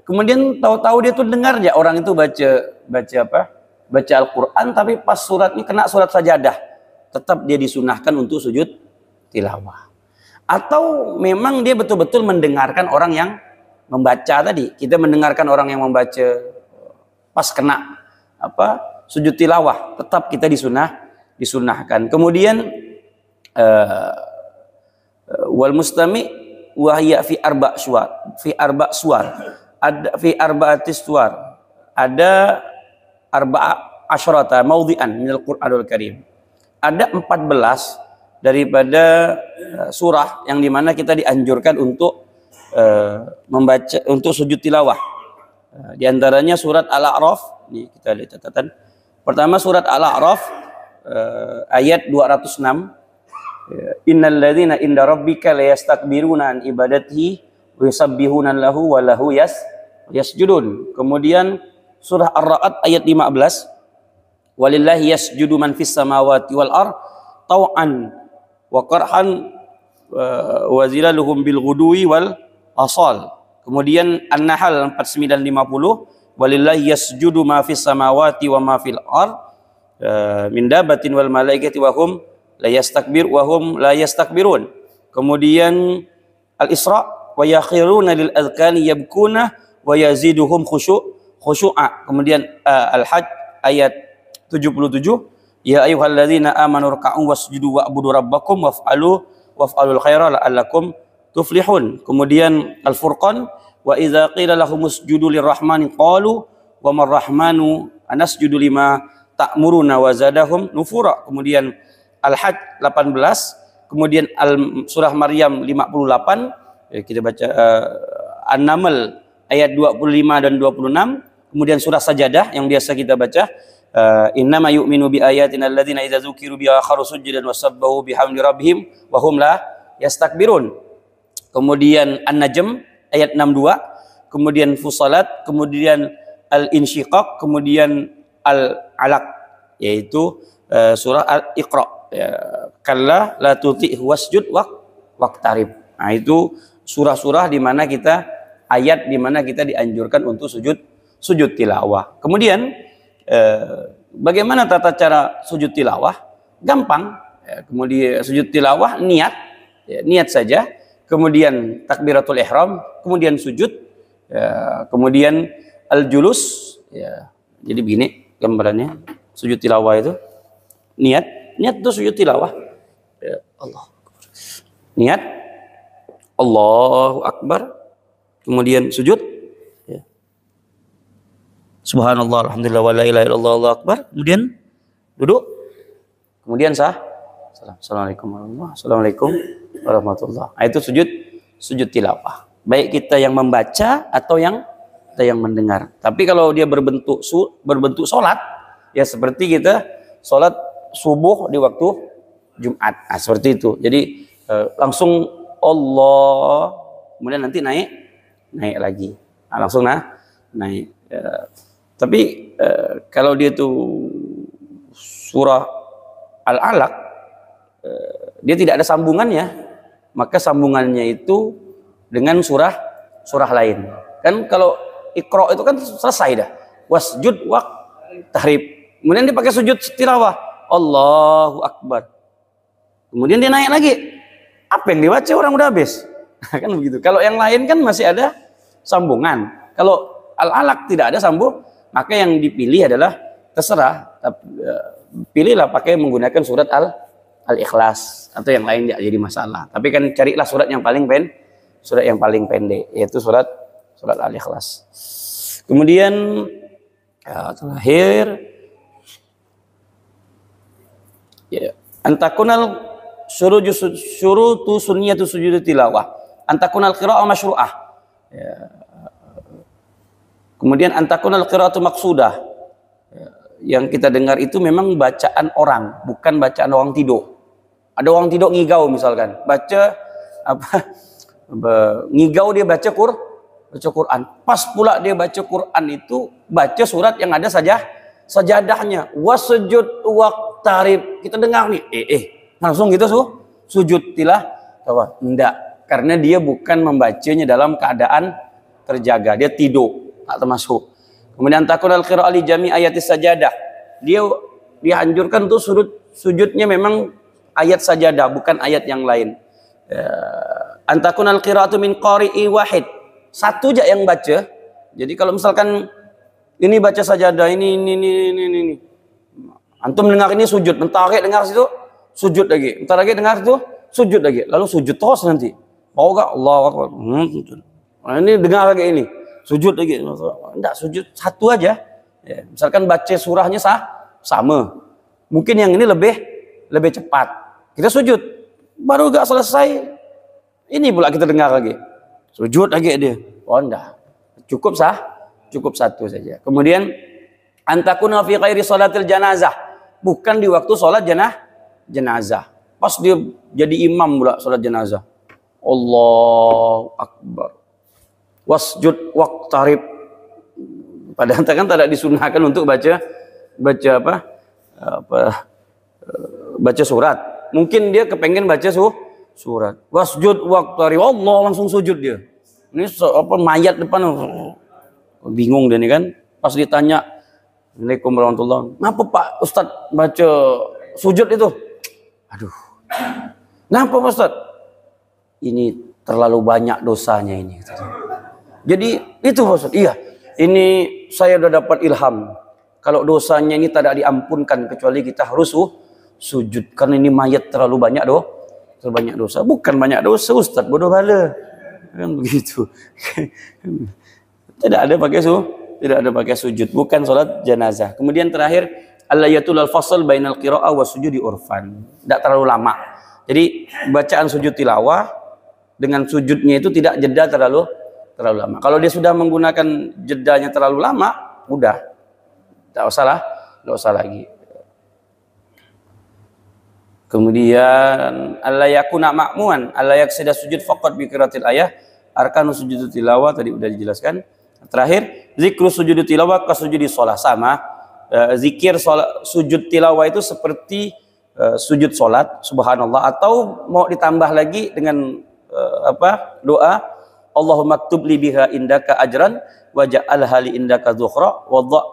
kemudian tahu-tahu dia tuh dengar aja orang itu baca Al-Quran, tapi pas suratnya kena surat sajadah, tetap dia disunahkan untuk sujud tilawah. Atau memang dia betul-betul mendengarkan orang yang membaca tadi. Kita mendengarkan orang yang membaca pas kena sujud tilawah, tetap kita disunahkan. Kemudian wal mustami wahya fi arba' suwar ada fi arba'atis suwar, ada arba'asyarata maudhi'an minal Qur'anul Karim. Ada 14 daripada surah yang dimana kita dianjurkan untuk membaca, untuk sujud tilawah. Di antaranya surat Al-A'raf. Ini kita lihat catatan. Pertama surat Al-A'raf ayat 206. Innal ladzina inda rabbika la yastakbiruna an ibadatihi wa yusabbihuna lahu wa lahu yasjudun. Kemudian surah Ar-Ra'd ayat 15. Walillahi yasjudu man fis samawati wal ard tau'an wa qarhan wa zilaluhum bil ghudwi wal asal. Kemudian An-Nahl 4950. Walillahi yasjudu ma fis samawati wa ma fil ard min dabatin wal malaikati wa hum la yastakbirun. Kemudian Al-Isra wa yakhiruna lil adhkani yabkuna wa yaziduhum khusyu'a. Kemudian Al-Hajj ayat 77, ya ayyuhalladzina amanu ruk'u wasjudu wa'budu rabbakum waf'alul khaira la'allakum tuflihun. Kemudian Al-Furqan, wa idza qila lahumusjudu lirrahmani qalu wa marrahmanu anasjudu lima ta'muruna wa zadahum nufura. Kemudian Al-Hajj 18, kemudian surah Maryam 58, kita baca An-Naml ayat 25 dan 26, kemudian surah Sajadah yang biasa kita baca, innama yu'minu bi ayatina alladzina idza dzukiru biha kharu sujudan wasabbahu bihamdi rabbihim wa hum la yastakbirun. Kemudian An-Najm ayat 62, kemudian Fusalat, kemudian Al-Insyiqaq, kemudian Al-Alaq, yaitu surah Al-Iqra, kalla la tuti'hu wasjud waqtarib. Nah, itu surah-surah di mana kita, ayat di mana kita dianjurkan untuk sujud tilawah. Kemudian bagaimana tata cara sujud tilawah? Gampang. Kemudian sujud tilawah niat saja. Kemudian takbiratul ihram, kemudian sujud, kemudian al-julus. Jadi begini gambarannya sujud tilawah itu. Niat itu sujud tilawah. Allah. Niat Allahu Akbar. Kemudian sujud. Subhanallah, alhamdulillah, wa la ilaha illallah, Allahu akbar. Kemudian duduk. Kemudian Assalamualaikum warahmatullahi. Nah, itu sujud tilawah. Baik kita yang membaca atau yang mendengar. Tapi kalau dia berbentuk salat, ya seperti kita salat subuh di waktu Jumat. Nah, seperti itu. Jadi langsung Allah, kemudian nanti naik lagi. Nah, langsung naik. Tapi kalau dia tuh surah Al-Alaq, dia tidak ada sambungannya, maka sambungannya itu dengan surah lain. Kan kalau Iqra itu kan selesai dah. Wasjud waqtarib. Kemudian dia pakai sujud tilawah. Allahu Akbar. Kemudian dia naik lagi. Apa yang dibaca orang udah habis. Kan begitu. Kalau yang lain kan masih ada sambungan. Kalau Al-Alaq tidak ada sambung, maka yang dipilih adalah terserah. Pilihlah pakai menggunakan surat Al-Ikhlas atau yang lain tidak jadi masalah. Tapi kan carilah surat yang paling pendek, yaitu surat Al-Ikhlas. Kemudian terakhir, antakunal syurutu sunniyatu sujud tilawah, antakunal qira'ah masyru'ah. Kemudian antakunal qira'atu maqsudah. Yang kita dengar itu memang bacaan orang, bukan bacaan orang tidur. Ada orang tidur ngigau misalkan, baca ngigau, dia baca Quran. Pas pula dia baca Quran itu baca surat yang ada sajadahnya. Wasjud waqtarib. Kita dengar nih, langsung gitu sujud tilawah. Enggak, karena dia bukan membacanya dalam keadaan terjaga, dia tidur. Tak termasuk. Kemudian takun al-qira'ah li jami' ayatis sajadah. Dia dianjurkan tuh sujudnya memang ayat sajadah, bukan ayat yang lain. Antakun al-qira'atu min qari'i wahid. Satu aja yang baca. Jadi kalau misalkan ini baca sajadah, ini. Antum dengar ini sujud, bentar lagi dengar situ sujud lagi. Bentar lagi dengar situ sujud lagi. Lalu sujud terus nanti. Mau enggak? Allahu Akbar. Nah, ini dengar lagi ini. Sujud lagi. Enggak, sujud satu aja. Ya, misalkan baca surahnya sama. Mungkin yang ini lebih cepat. Kita sujud. Baru gak selesai. Ini pula kita dengar lagi. Sujud lagi dia. Oh enggak. Cukup satu saja. Kemudian antakuna fi ghairi salatil janazah. Bukan di waktu salat jenazah. Pas dia jadi imam pula salat jenazah. Allahu Akbar. Wasjud waqtarib. Padahal kan tidak disunahkan untuk baca surat. Mungkin dia kepengen baca surat. Wasjud waqtarib. Allah langsung sujud dia. Ini mayat depan, bingung dia nih kan. Pas ditanya, Assalamualaikum warahmatullahi wabarakatuh. Kenapa Pak Ustadz baca sujud itu? Aduh. Kenapa Pak Ustadz? Ini terlalu banyak dosanya ini. Jadi itu maksud. Iya, ini saya sudah dapat ilham. Kalau dosanya ini tidak diampunkan kecuali kita harus sujud. Karena ini mayat terlalu banyak dosa. Bukan banyak dosa, Ustaz, bodoh bala. Kan begitu. Tidak ada pakai sujud. Bukan sholat jenazah. Kemudian terakhir, al-ayatul al-fasl bainal qira'ah wa sujudi urfan. Tidak terlalu lama. Jadi bacaan sujud tilawah dengan sujudnya itu tidak jeda terlalu lama. Kalau dia sudah menggunakan jedanya terlalu lama, udah tidak usah lagi. Kemudian alla yakuna ma'muan, alla yaksida sujud faqat bi qiraatil ayah, arkanu sujud tilawah tadi udah dijelaskan. Terakhir, zikru sujud tilawah ka sujudi shalah, sama. Zikir sujud tilawah itu seperti sujud salat, subhanallah, atau mau ditambah lagi dengan doa Allahumma ktub li biha indaka ajran wa ja'alha li indaka dhukhra wa dha'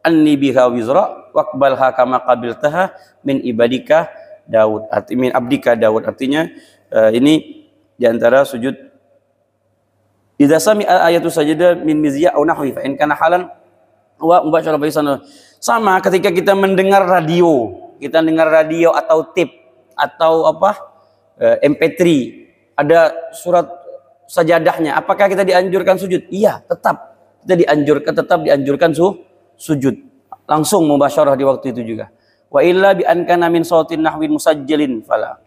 anni biha wizra waqbalha kama qabiltaha min ibadika Daud, min abdika Daud. Artinya ini diantara sujud idza sami'a ayatu sajda min mizya au nahwi fa in kana halan wa mubasyarah baisan. Sama ketika kita mendengar radio, atau tip atau MP3 ada surat sajadahnya, apakah kita dianjurkan sujud? Iya, tetap dianjurkan sujud langsung mubasyarah di waktu itu juga. Wa illa bi an kana min sautin nahwin musajjalin fala.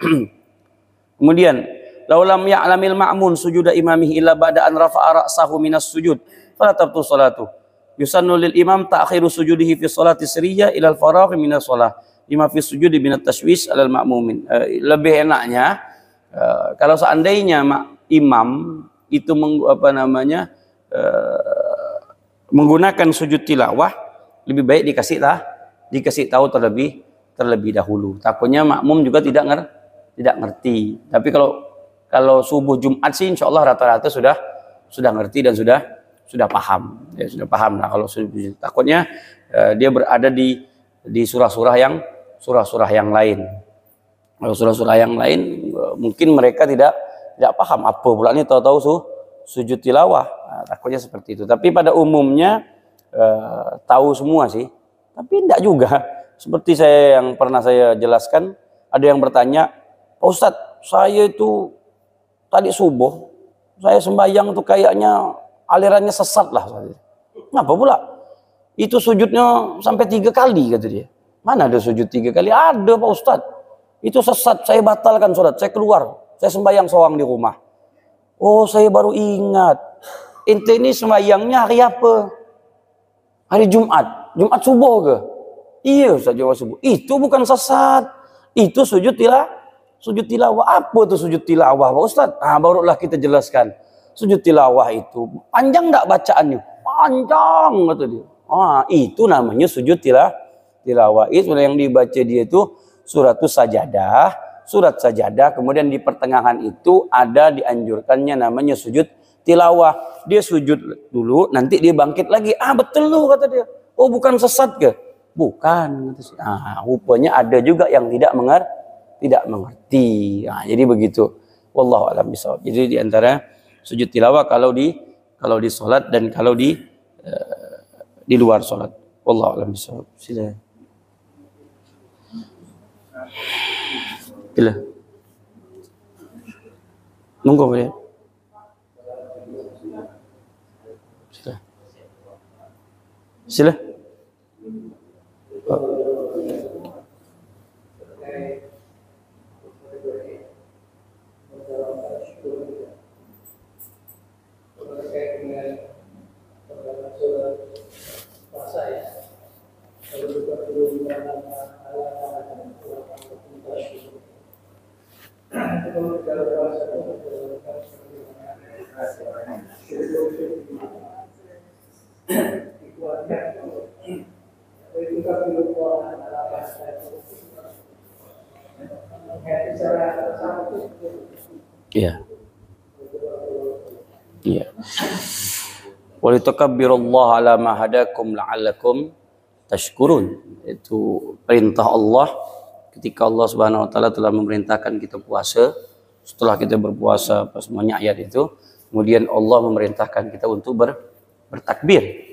Kemudian laulam ya'lamil ma'mun sujuda imamihi illa ba'da an rafa'a ra'sahu minas sujud fala tabtu salatu. Yusannu lil imam ta'khiru sujudihi fi sholati sirriyah ila al-faragh minas shalah lima fi sujudi binat tashwish alal ma'mumin. Lebih enaknya kalau seandainya imam itu menggunakan sujud tilawah, lebih baik dikasih tahu terlebih dahulu. Takutnya makmum juga tidak ngerti. Tapi kalau subuh Jumat sih insya Allah rata-rata sudah ngerti dan sudah paham. Ya, sudah paham lah kalau subuh. Takutnya dia berada di surah-surah yang lain. Kalau surah-surah yang lain mungkin mereka tidak paham apa pula ini, tahu-tahu sujud tilawah. Nah, takutnya seperti itu. Tapi pada umumnya tahu semua sih. Tapi tidak juga. Seperti yang pernah saya jelaskan, ada yang bertanya, Pak Ustadz, saya itu tadi subuh, saya sembahyang tuh kayaknya alirannya sesat lah. Kenapa pula? Itu sujudnya sampai 3 kali, kata dia. Mana ada sujud 3 kali? Ada Pak Ustadz. Itu sesat, saya batalkan sholat, saya keluar. Saya sembahyang seorang di rumah. Oh, saya baru ingat. Ente ini sembahyangnya hari apa? Hari Jumat. Jumat subuh ke? Iya Ustaz, Jumat subuh. Itu bukan sesat. Itu sujud tilawah. Apa itu sujud tilawah Pak Ustaz? Nah, barulah kita jelaskan. Sujud tilawah itu panjang enggak bacaannya? Panjang, kata dia. Itu namanya sujud tilawah. Itu yang dibaca dia itu surat sajadah, kemudian di pertengahan itu ada dianjurkannya namanya sujud tilawah. Dia sujud dulu, nanti dia bangkit lagi. Betul loh, kata dia. Oh, bukan sesat ke? Bukan. Rupanya ada juga yang tidak mengerti. Jadi begitu. Wallahu a'lam bishawab. Jadi di antara sujud tilawah kalau di salat dan kalau di luar salat. Wallahu a'lam bishawab. Silakan. Bila nunggu boleh. Sila. Iya. Iya. Wa litakabbirullaha ala ma hadakum la'allakum tashkurun. Itu perintah Allah ketika Allah Subhanahu wa taala telah memerintahkan kita puasa setelah kita berpuasa, pas semuanya ayat itu, kemudian Allah memerintahkan kita untuk bertakbir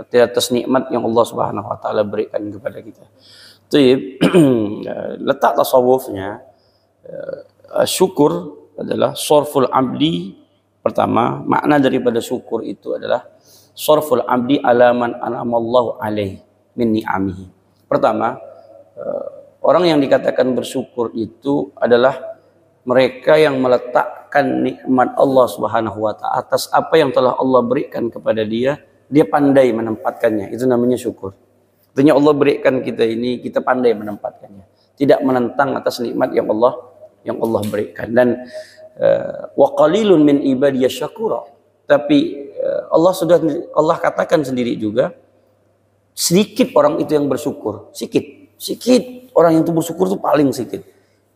atas nikmat yang Allah Subhanahu wa taala berikan kepada kita. Jadi letak tasawufnya, syukur adalah sorful abdi. Pertama, makna daripada syukur itu adalah sorful abdi alaman anamallahu alaih min ni'amihi. Pertama, orang yang dikatakan bersyukur itu adalah mereka yang meletakkan nikmat Allah Subhanahu wa taala atas apa yang telah Allah berikan kepada dia, dia pandai menempatkannya. Itu namanya syukur. Artinya Allah berikan kita ini, kita pandai menempatkannya. Tidak menentang atas nikmat yang Allah berikan. Dan wa qalilun min ibadiyasy syakura. Tapi Allah katakan sendiri juga, sedikit orang itu yang bersyukur. Sedikit orang yang itu bersyukur itu paling sedikit.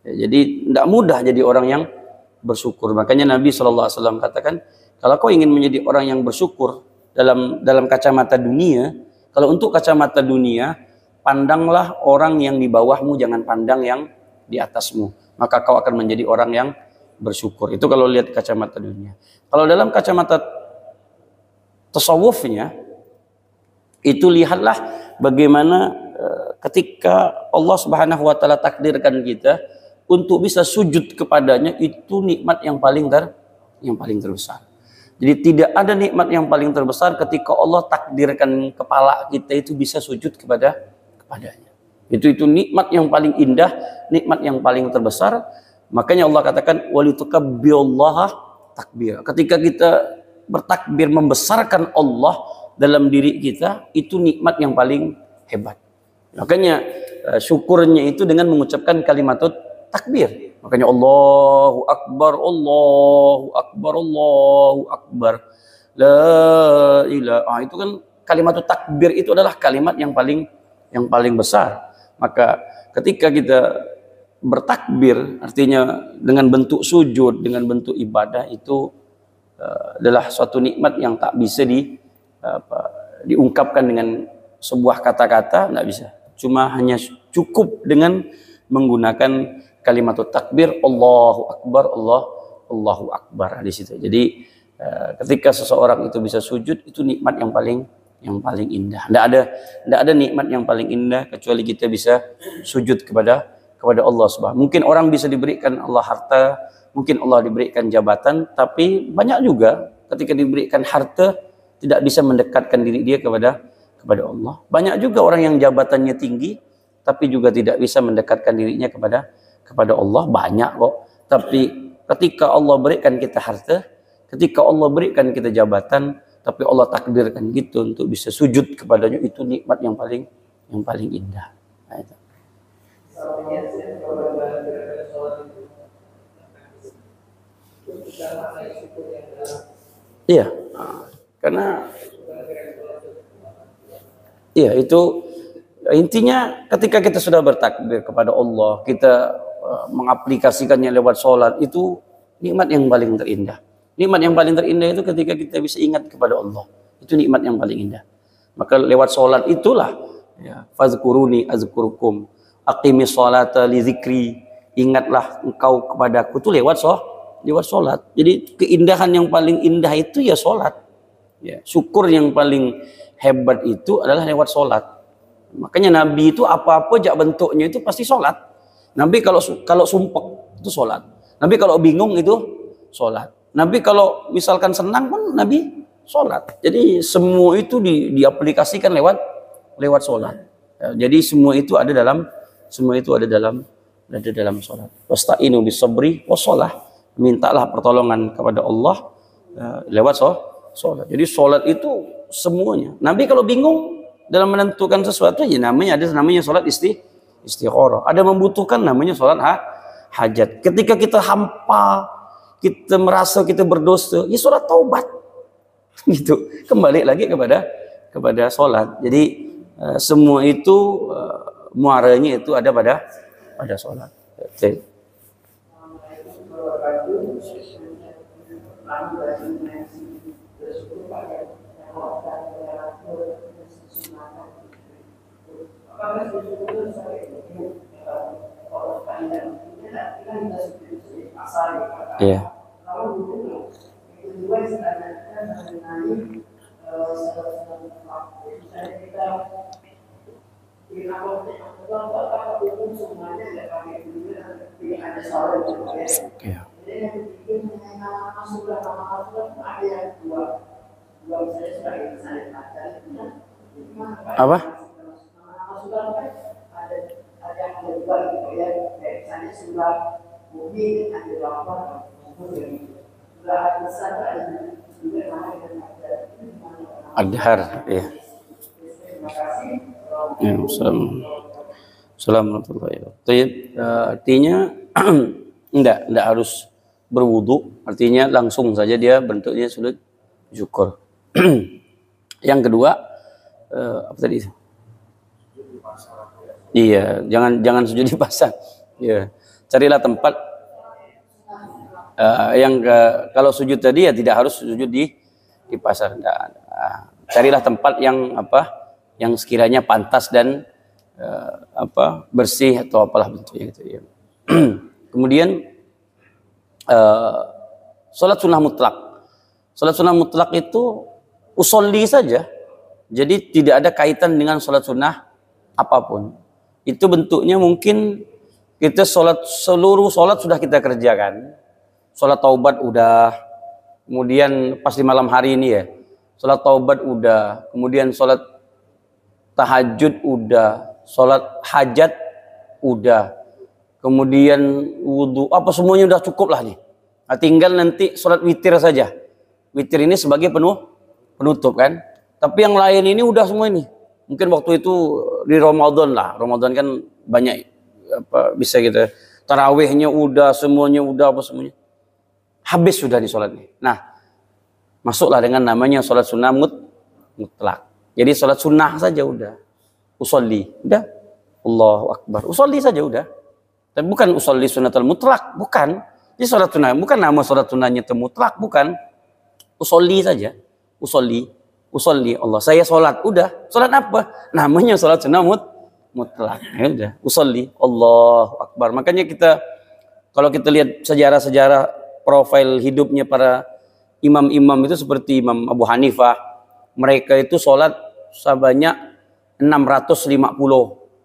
Ya, jadi tidak mudah jadi orang yang bersyukur. Makanya Nabi SAW katakan, kalau kau ingin menjadi orang yang bersyukur dalam kacamata dunia, kalau untuk kacamata dunia, pandanglah orang yang di bawahmu, jangan pandang yang di atasmu. Maka kau akan menjadi orang yang bersyukur. Itu kalau lihat kacamata dunia. Kalau dalam kacamata tasawufnya, itu lihatlah bagaimana ketika Allah Subhanahu wa taala takdirkan kita untuk bisa sujud kepadanya, itu nikmat yang paling terbesar. Jadi tidak ada nikmat yang paling terbesar ketika Allah takdirkan kepala kita itu bisa sujud kepadanya. Itu nikmat yang paling indah, nikmat yang paling terbesar. Makanya Allah katakan walitukabbirullaha takbir. Ketika kita bertakbir membesarkan Allah dalam diri kita, itu nikmat yang paling hebat. Makanya syukurnya itu dengan mengucapkan kalimatut takbir. Makanya Allahu Akbar, Allahu Akbar, Allahu Akbar. La ilaha. Itu kan kalimatut takbir itu adalah kalimat yang paling besar. Maka ketika kita bertakbir, artinya dengan bentuk sujud, dengan bentuk ibadah, itu adalah suatu nikmat yang tak bisa diungkapkan dengan sebuah kata-kata, tidak bisa. Cuma hanya cukup dengan menggunakan kalimat takbir, Allahu Akbar, Allahu Akbar di situ. Jadi ketika seseorang itu bisa sujud, itu nikmat yang paling indah. Tidak ada nikmat yang paling indah kecuali kita bisa sujud kepada Allah Subhanahu. Mungkin orang bisa diberikan Allah harta, mungkin Allah diberikan jabatan, tapi banyak juga ketika diberikan harta tidak bisa mendekatkan diri dia kepada Allah. Banyak juga orang yang jabatannya tinggi tapi juga tidak bisa mendekatkan dirinya kepada Allah. Banyak kok. Tapi ketika Allah berikan kita harta, ketika Allah berikan kita jabatan, tapi Allah takdirkan gitu untuk bisa sujud kepadanya, itu nikmat yang paling indah. Nah, itu. Iya, karena iya itu intinya ketika kita sudah bertakbir kepada Allah, kita mengaplikasikannya lewat sholat, itu nikmat yang paling terindah. Nikmat yang paling terindah itu ketika kita bisa ingat kepada Allah, itu nikmat yang paling indah. Maka lewat sholat itulah, ya, fazkuruni azkurukum, aqimis sholata li zikri, ingatlah engkau kepadaku, itu lewat sholat. Jadi keindahan yang paling indah itu ya sholat. Ya, syukur yang paling hebat itu adalah lewat sholat. Makanya Nabi itu apa-apa jak bentuknya itu pasti sholat. Nabi kalau sumpek itu sholat. Nabi kalau bingung itu sholat. Nabi kalau misalkan senang pun Nabi sholat. Jadi semua itu diaplikasikan lewat sholat. Ya, jadi semua itu ada dalam sholat. Wasta'inu bis-sabri was-shalah. Mintalah pertolongan kepada Allah lewat sholat. Jadi sholat itu semuanya. Nabi kalau bingung dalam menentukan sesuatu, ya namanya sholat istikharah. Ada membutuhkan, namanya sholat hajat. Ketika kita hampa, kita merasa kita berdosa, ya sholat taubat. Gitu. Kembali lagi kepada sholat. Jadi semua itu muaranya itu ada pada sholat. Okay. Iya. Iya. Apa? Adhar, ya. Ya, Assalamualaikum warahmatullahi wabarakatuh. Artinya enggak harus berwudu, artinya langsung saja dia bentuknya sudah syukur. Yang kedua, apa tadi? Iya, jangan sujud di pasar. Iya, carilah tempat kalau sujud tadi ya tidak harus sujud di pasar. Carilah tempat yang yang sekiranya pantas dan bersih atau apalah bentuknya gitu ya. Kemudian sholat sunnah mutlak. Sholat sunnah mutlak itu usolli saja. Jadi tidak ada kaitan dengan sholat sunnah apapun. Itu bentuknya mungkin kita seluruh sholat sudah kita kerjakan. Sholat taubat udah, kemudian pas di malam hari ini ya, sholat taubat udah, kemudian sholat tahajud udah, sholat hajat udah, kemudian wudhu, apa semuanya udah cukup lah nih. Nah, tinggal nanti sholat witir saja. Witir ini sebagai penutup kan. Tapi yang lain ini udah semua ini. Mungkin waktu itu di Ramadan lah. Ramadan kan banyak bisa gitu. Tarawihnya udah, semuanya udah, apa semuanya. Habis sudah di sholatnya. Nah, masuklah dengan namanya sholat sunnah mutlak. Jadi sholat sunnah saja udah. Usolli. Udah. Allahu Akbar. Usolli saja udah. Tapi bukan usolli sunnatul mutlak. Bukan. Jadi sholat sunnah. Bukan nama sholat sunnahnya itu mutlak. Bukan. Usolli saja. Usolli. Usolli Allah. Saya sholat. Udah. Sholat apa? Namanya sholat sunnah mutlak. Ya udah. Usolli. Allahu Akbar. Makanya kalau kita lihat sejarah-sejarah profil hidupnya para imam-imam itu seperti Imam Abu Hanifah. Mereka itu sholat sebanyak 650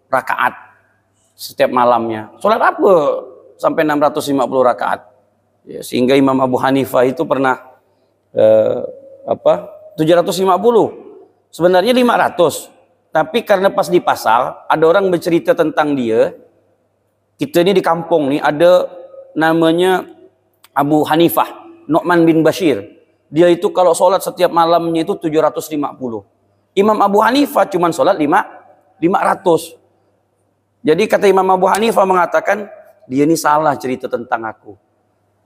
rakaat setiap malamnya. Sholat apa sampai 650 rakaat? Ya, sehingga Imam Abu Hanifah itu pernah 750. Sebenarnya 500. Tapi karena pas di pasar ada orang bercerita tentang dia. Kita ini di kampung nih ada namanya Abu Hanifah, Nu'man bin Bashir. Dia itu kalau sholat setiap malamnya itu 750. Imam Abu Hanifah cuma sholat 500. Jadi kata Imam Abu Hanifah mengatakan, dia ini salah cerita tentang aku.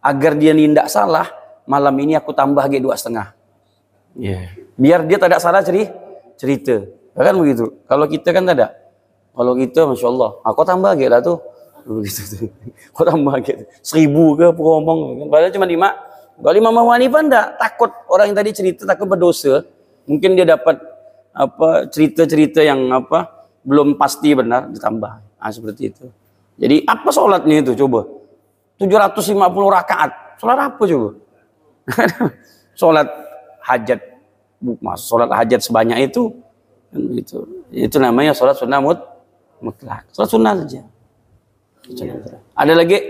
Agar dia tidak salah, malam ini aku tambah lagi 2,5. Yeah. Biar dia tidak salah cerita. Kan begitu. Kalau kita kan tidak. Kalau kita, Masya Allah, aku tambah lagi lah tuh. Begitu tuh. Kok tambah gitu 1.000 ke ngomong. Padahal cuma 5. Kalau Imam Abu Hanifah enggak, takut orang yang tadi cerita takut berdosa. Mungkin dia dapat cerita-cerita yang belum pasti benar ditambah. Seperti itu. Jadi apa sholatnya itu coba? 750 rakaat. Sholat apa coba? Sholat hajat. Sholat hajat sebanyak itu. Itu namanya sholat sunnah mutlak. Sholat sunnah saja. Ada lagi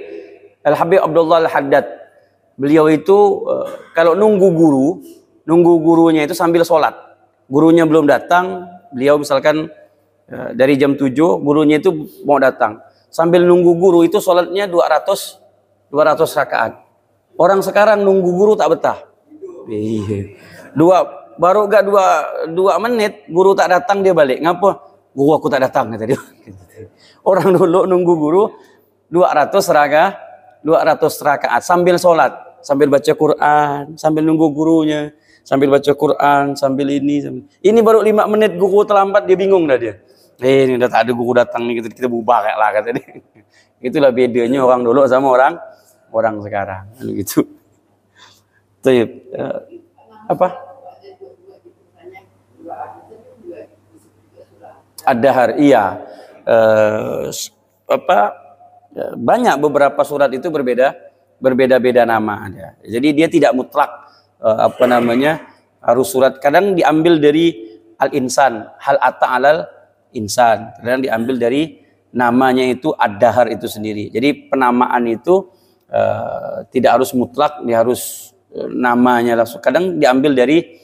Al-Habib Abdullah Al-Haddad. Beliau itu kalau nunggu gurunya itu sambil sholat. Gurunya belum datang, beliau misalkan dari jam 7, gurunya itu mau datang. Sambil nunggu guru itu sholatnya 200 rakaat. Orang sekarang nunggu guru tak betah. Baru gak 2 menit, guru tak datang dia balik. Ngapa? Guru aku tak datang kata dia. Orang dulu nunggu guru 200 rakaat sambil sholat, sambil baca Quran, sambil nunggu gurunya, sambil baca Quran, sambil ini. Ini baru 5 menit guru terlambat dia bingung dah dia. Ini udah tak ada guru datang nih, kita bubar kayak lah kata dia. Itulah bedanya orang dulu sama orang sekarang. Gitu. Apa? Ad-Dahar, iya. Banyak beberapa surat itu berbeda berbeda-beda nama ada. Jadi dia tidak mutlak harus surat. Kadang diambil dari al-insan, hal ata alal insan. Kadang diambil dari namanya itu ad-dahar itu sendiri. Jadi penamaan itu tidak harus mutlak, dia harus namanya langsung. Kadang diambil dari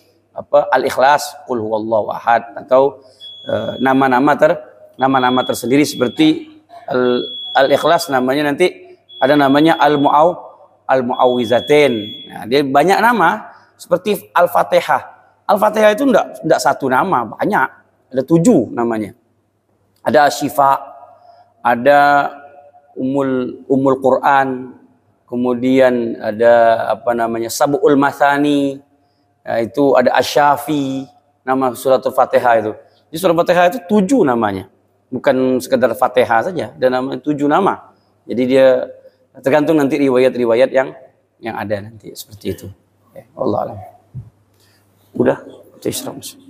al-ikhlas, qul huwallahu ahad, atau nama-nama tersendiri seperti al-ikhlas namanya nanti ada namanya al-mu'awwizatain. Nah, dia banyak nama seperti al-fatihah. Al-fatihah itu enggak satu nama, banyak. Ada 7 namanya. Ada syifa, ada umul Quran, kemudian ada sab'ul mathani. Nah, itu ada asyafi, nama suratul Fatihah itu. Di surat Fatihah itu 7 namanya. Bukan sekedar Fatihah saja, ada nama 7 nama. Jadi dia tergantung nanti riwayat-riwayat yang ada nanti seperti itu. Allah alam. Udah, Assalamualaikum.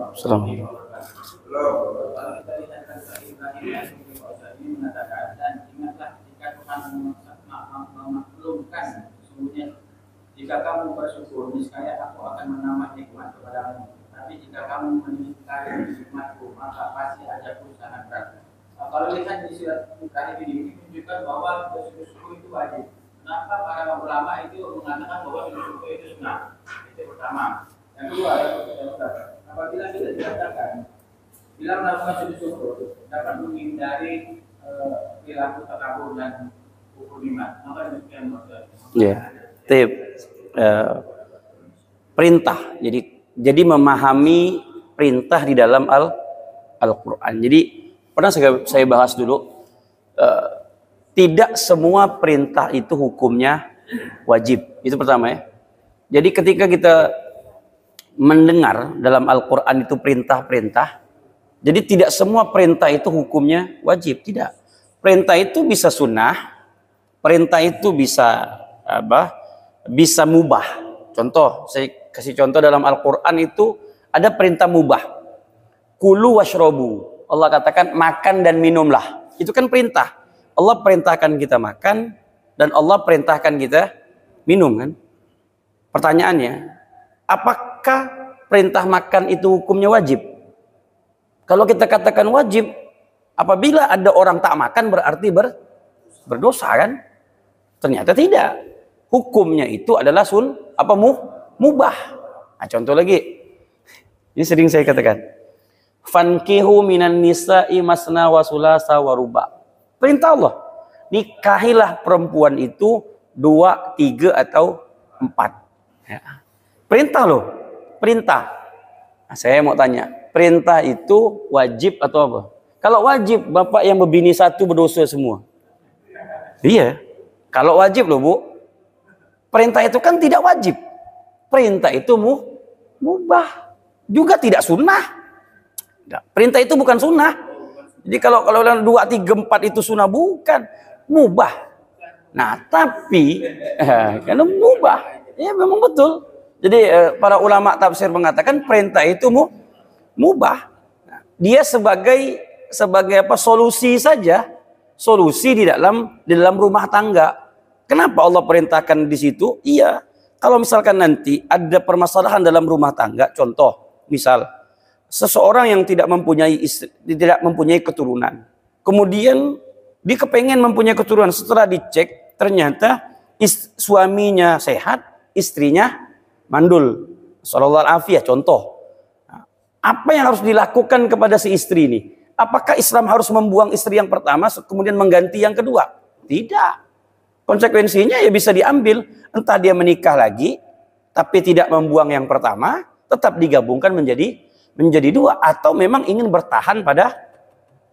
Assalamualaikum. Jika kamu bersyukur, niscaya aku akan menambah nikmat kepadamu. Tapi jika kamu mengingkari nikmatku, maka pasti ajakku sangat berat. Kalau lihat di surat tadi ini menunjukkan bahwa bersyukur itu wajib. Kenapa para ulama itu mengatakan bahwa bersyukur itu sunnah? Itu pertama. Yang kedua, apabila kita dikatakan bila melakukan sujud syukur dapat menghindari perilaku takabur dan kufur nikmat, maka demikian maksudnya. Perintah. Jadi memahami perintah di dalam Al-Quran. Jadi pernah saya bahas dulu, tidak semua perintah itu hukumnya wajib. Itu pertama ya. Jadi ketika kita mendengar dalam Al-Quran itu perintah-perintah, jadi tidak semua perintah itu hukumnya wajib. Tidak. Perintah itu bisa sunnah, perintah itu bisa bisa mubah. Contoh, saya kasih contoh dalam Al-Quran itu ada perintah mubah. Kulu washrobu. Allah katakan makan dan minumlah. Itu kan perintah. Allah perintahkan kita makan dan Allah perintahkan kita minum kan. Pertanyaannya, apakah perintah makan itu hukumnya wajib? Kalau kita katakan wajib, apabila ada orang tak makan berarti berdosa kan? Ternyata tidak. Hukumnya itu adalah mubah. Nah, contoh lagi. Ini sering saya katakan. Fankihu minan nisa'i masna wa sulasa wa ruba. Perintah Allah. Nikahilah perempuan itu 2, 3 atau 4. Ya. Perintah loh. Perintah. Nah, saya mau tanya. Perintah itu wajib atau apa? Kalau wajib, bapak yang berbini 1 berdosa semua. Iya. Kalau wajib loh, Bu. Perintah itu kan tidak wajib. Perintah itu mubah. Juga tidak sunnah. Perintah itu bukan sunnah. Jadi kalau 2, 3, 4 itu sunnah, bukan. Mubah. Nah, tapi karena mubah. Ya memang betul. Jadi para ulama tafsir mengatakan perintah itu mubah. Nah, dia sebagai solusi saja. Solusi di dalam rumah tangga. Kenapa Allah perintahkan di situ? Iya, kalau misalkan nanti ada permasalahan dalam rumah tangga, contoh, misal seseorang yang tidak mempunyai keturunan, kemudian dia kepengen mempunyai keturunan, setelah dicek ternyata suaminya sehat, istrinya mandul, sallallahu alaihi wasallam, contoh. Apa yang harus dilakukan kepada si istri ini? Apakah Islam harus membuang istri yang pertama kemudian mengganti yang kedua? Tidak. Konsekuensinya ya bisa diambil, entah dia menikah lagi tapi tidak membuang yang pertama, tetap digabungkan menjadi 2, atau memang ingin bertahan pada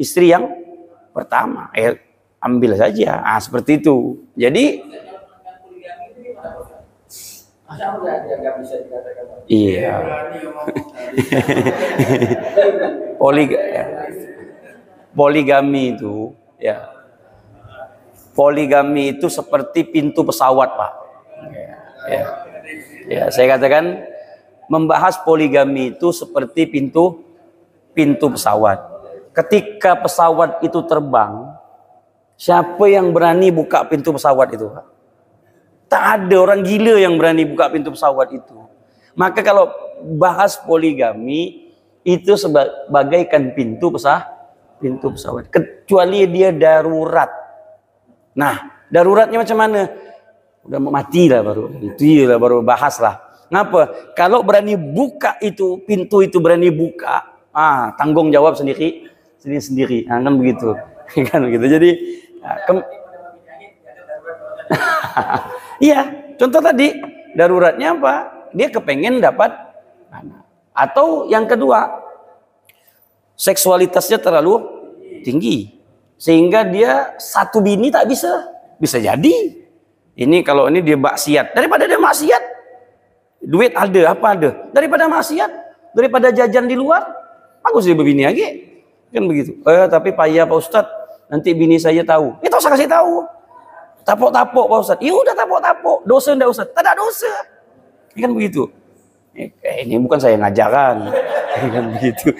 istri yang pertama, ambil saja. Seperti itu. Jadi iya. Poligami itu ya. Poligami itu seperti pintu pesawat, Pak. Ya, saya katakan membahas poligami itu seperti pintu pesawat. Ketika pesawat itu terbang, Siapa yang berani buka pintu pesawat itu, Pak? Tak ada orang gila yang berani buka pintu pesawat itu. Maka kalau bahas poligami itu sebagaikan pintu pesawat. Kecuali dia darurat. Nah, daruratnya macam mana? Udah mau mati lah baru. Itu lah baru bahas lah. Ngapa? Kalau berani buka itu, pintu itu berani buka, tanggung jawab sendiri. Kan begitu. Kan begitu. Jadi iya, contoh tadi daruratnya apa? Dia kepengen dapat anak. Atau yang kedua, seksualitasnya terlalu tinggi sehingga dia satu bini tak bisa jadi. Ini kalau ini dia maksiat, daripada dia maksiat, duit ada apa ada, daripada maksiat, daripada jajan di luar, bagus dia berbini lagi. Kan begitu. Tapi payah Pak Ustadz, nanti bini saya tahu. Itu saya kasih tahu. Tapok-tapok Pak Ustadz. Ya udah tapok-tapok. Dosa enggak Ustadz? Tak ada dosa. Kan begitu. Ini bukan saya ngajarkan. Kan begitu.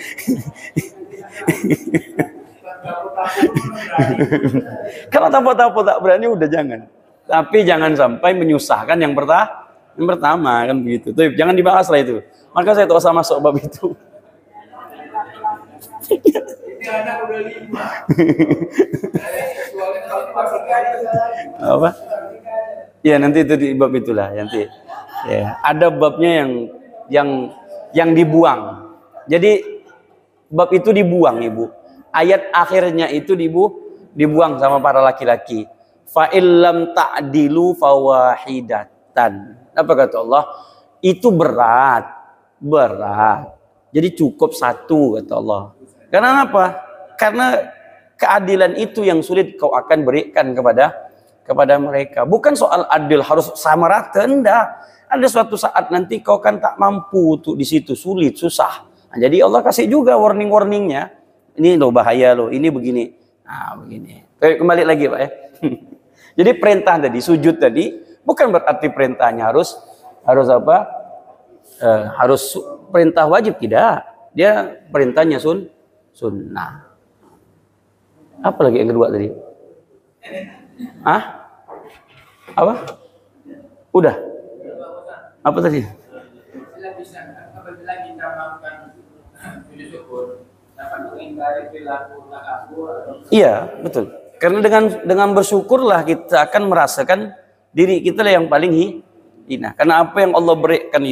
Kalau tapok-tapok tak berani udah jangan. Tapi jangan sampai menyusahkan yang pertama kan begitu. Tuh, jangan dibahas lah itu. Maka saya tak usah masuk bab itu. Anak udah 5. Apa? Ya nanti itu di bab itulah nanti. Ya, ada babnya yang dibuang. Jadi bab itu dibuang, Ibu. Ayat akhirnya itu dibuang sama para laki-laki. Fa illam ta'dilu fawahidatan. Apa kata Allah? Itu berat. Jadi cukup satu kata Allah. Karena apa? Karena keadilan itu yang sulit kau akan berikan kepada mereka. Bukan soal adil harus sama rata, enggak. Ada suatu saat nanti kau kan tak mampu untuk di situ, sulit, susah. Nah, jadi Allah kasih juga warning-warningnya. Ini loh bahaya loh, ini begini. Nah, begini. Kembali lagi Pak ya. Jadi perintah tadi, sujud tadi bukan berarti perintahnya harus apa? Harus perintah wajib, tidak. Dia perintahnya sunnah. Apa lagi yang kedua tadi? Apa? Udah. Apa tadi? Apabila kita melakukan sujud syukur, dapat mengingkari perilaku takabur. Iya, betul. Karena dengan bersyukurlah kita akan merasakan diri kita yang paling hina. Karena apa yang Allah berikan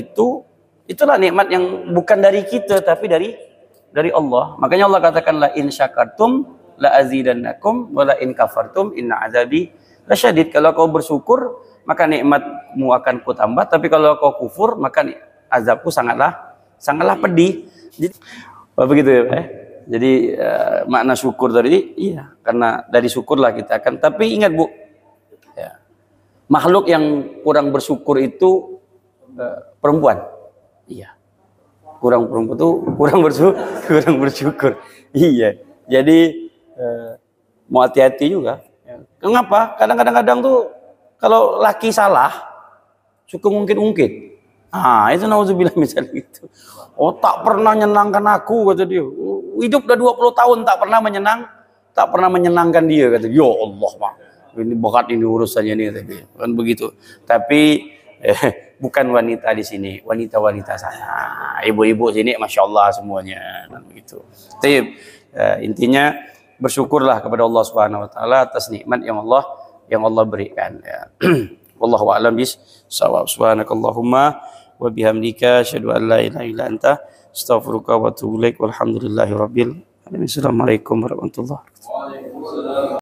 itulah nikmat yang bukan dari kita tapi dari Allah. Makanya Allah katakan la in syakartum la azidannakum wa la in kafartum inna azabi lasyadid. Kalau kau bersyukur maka nikmatmu akan ku tambah, tapi kalau kau kufur maka azabku sangatlah pedih. Jadi begitu ya, Pak. Jadi makna syukur tadi iya, karena dari syukurlah kita akan. Tapi ingat Bu, ya, makhluk yang kurang bersyukur itu perempuan. Iya. Perempuan itu kurang bersyukur. Iya. Jadi mau hati-hati juga. Kenapa? Kadang-kadang tuh kalau laki salah suka ngungkit-ngungkit. Itu nauzubillah misalnya gitu. Oh, tak pernah menyenangkan aku kata dia. Hidup udah 20 tahun tak pernah menyenangkan dia kata. Ya Allah, Pak. Ini bakat ini urusannya nih tadi. Kan begitu. Tapi bukan wanita di sini, wanita-wanita sana. Ibu-ibu sini masyaallah semuanya kan begitu. Tapi intinya bersyukurlah kepada Allah Subhanahu wa taala atas nikmat yang Allah berikan ya. Wallahu a'lam bissawab. Subhanakallahumma wa bihamdika asyhadu an la ilaha illa anta astaghfiruka wa atubu ilaik. Walhamdulillahirabbil alamin. Assalamualaikum warahmatullahi wabarakatuh.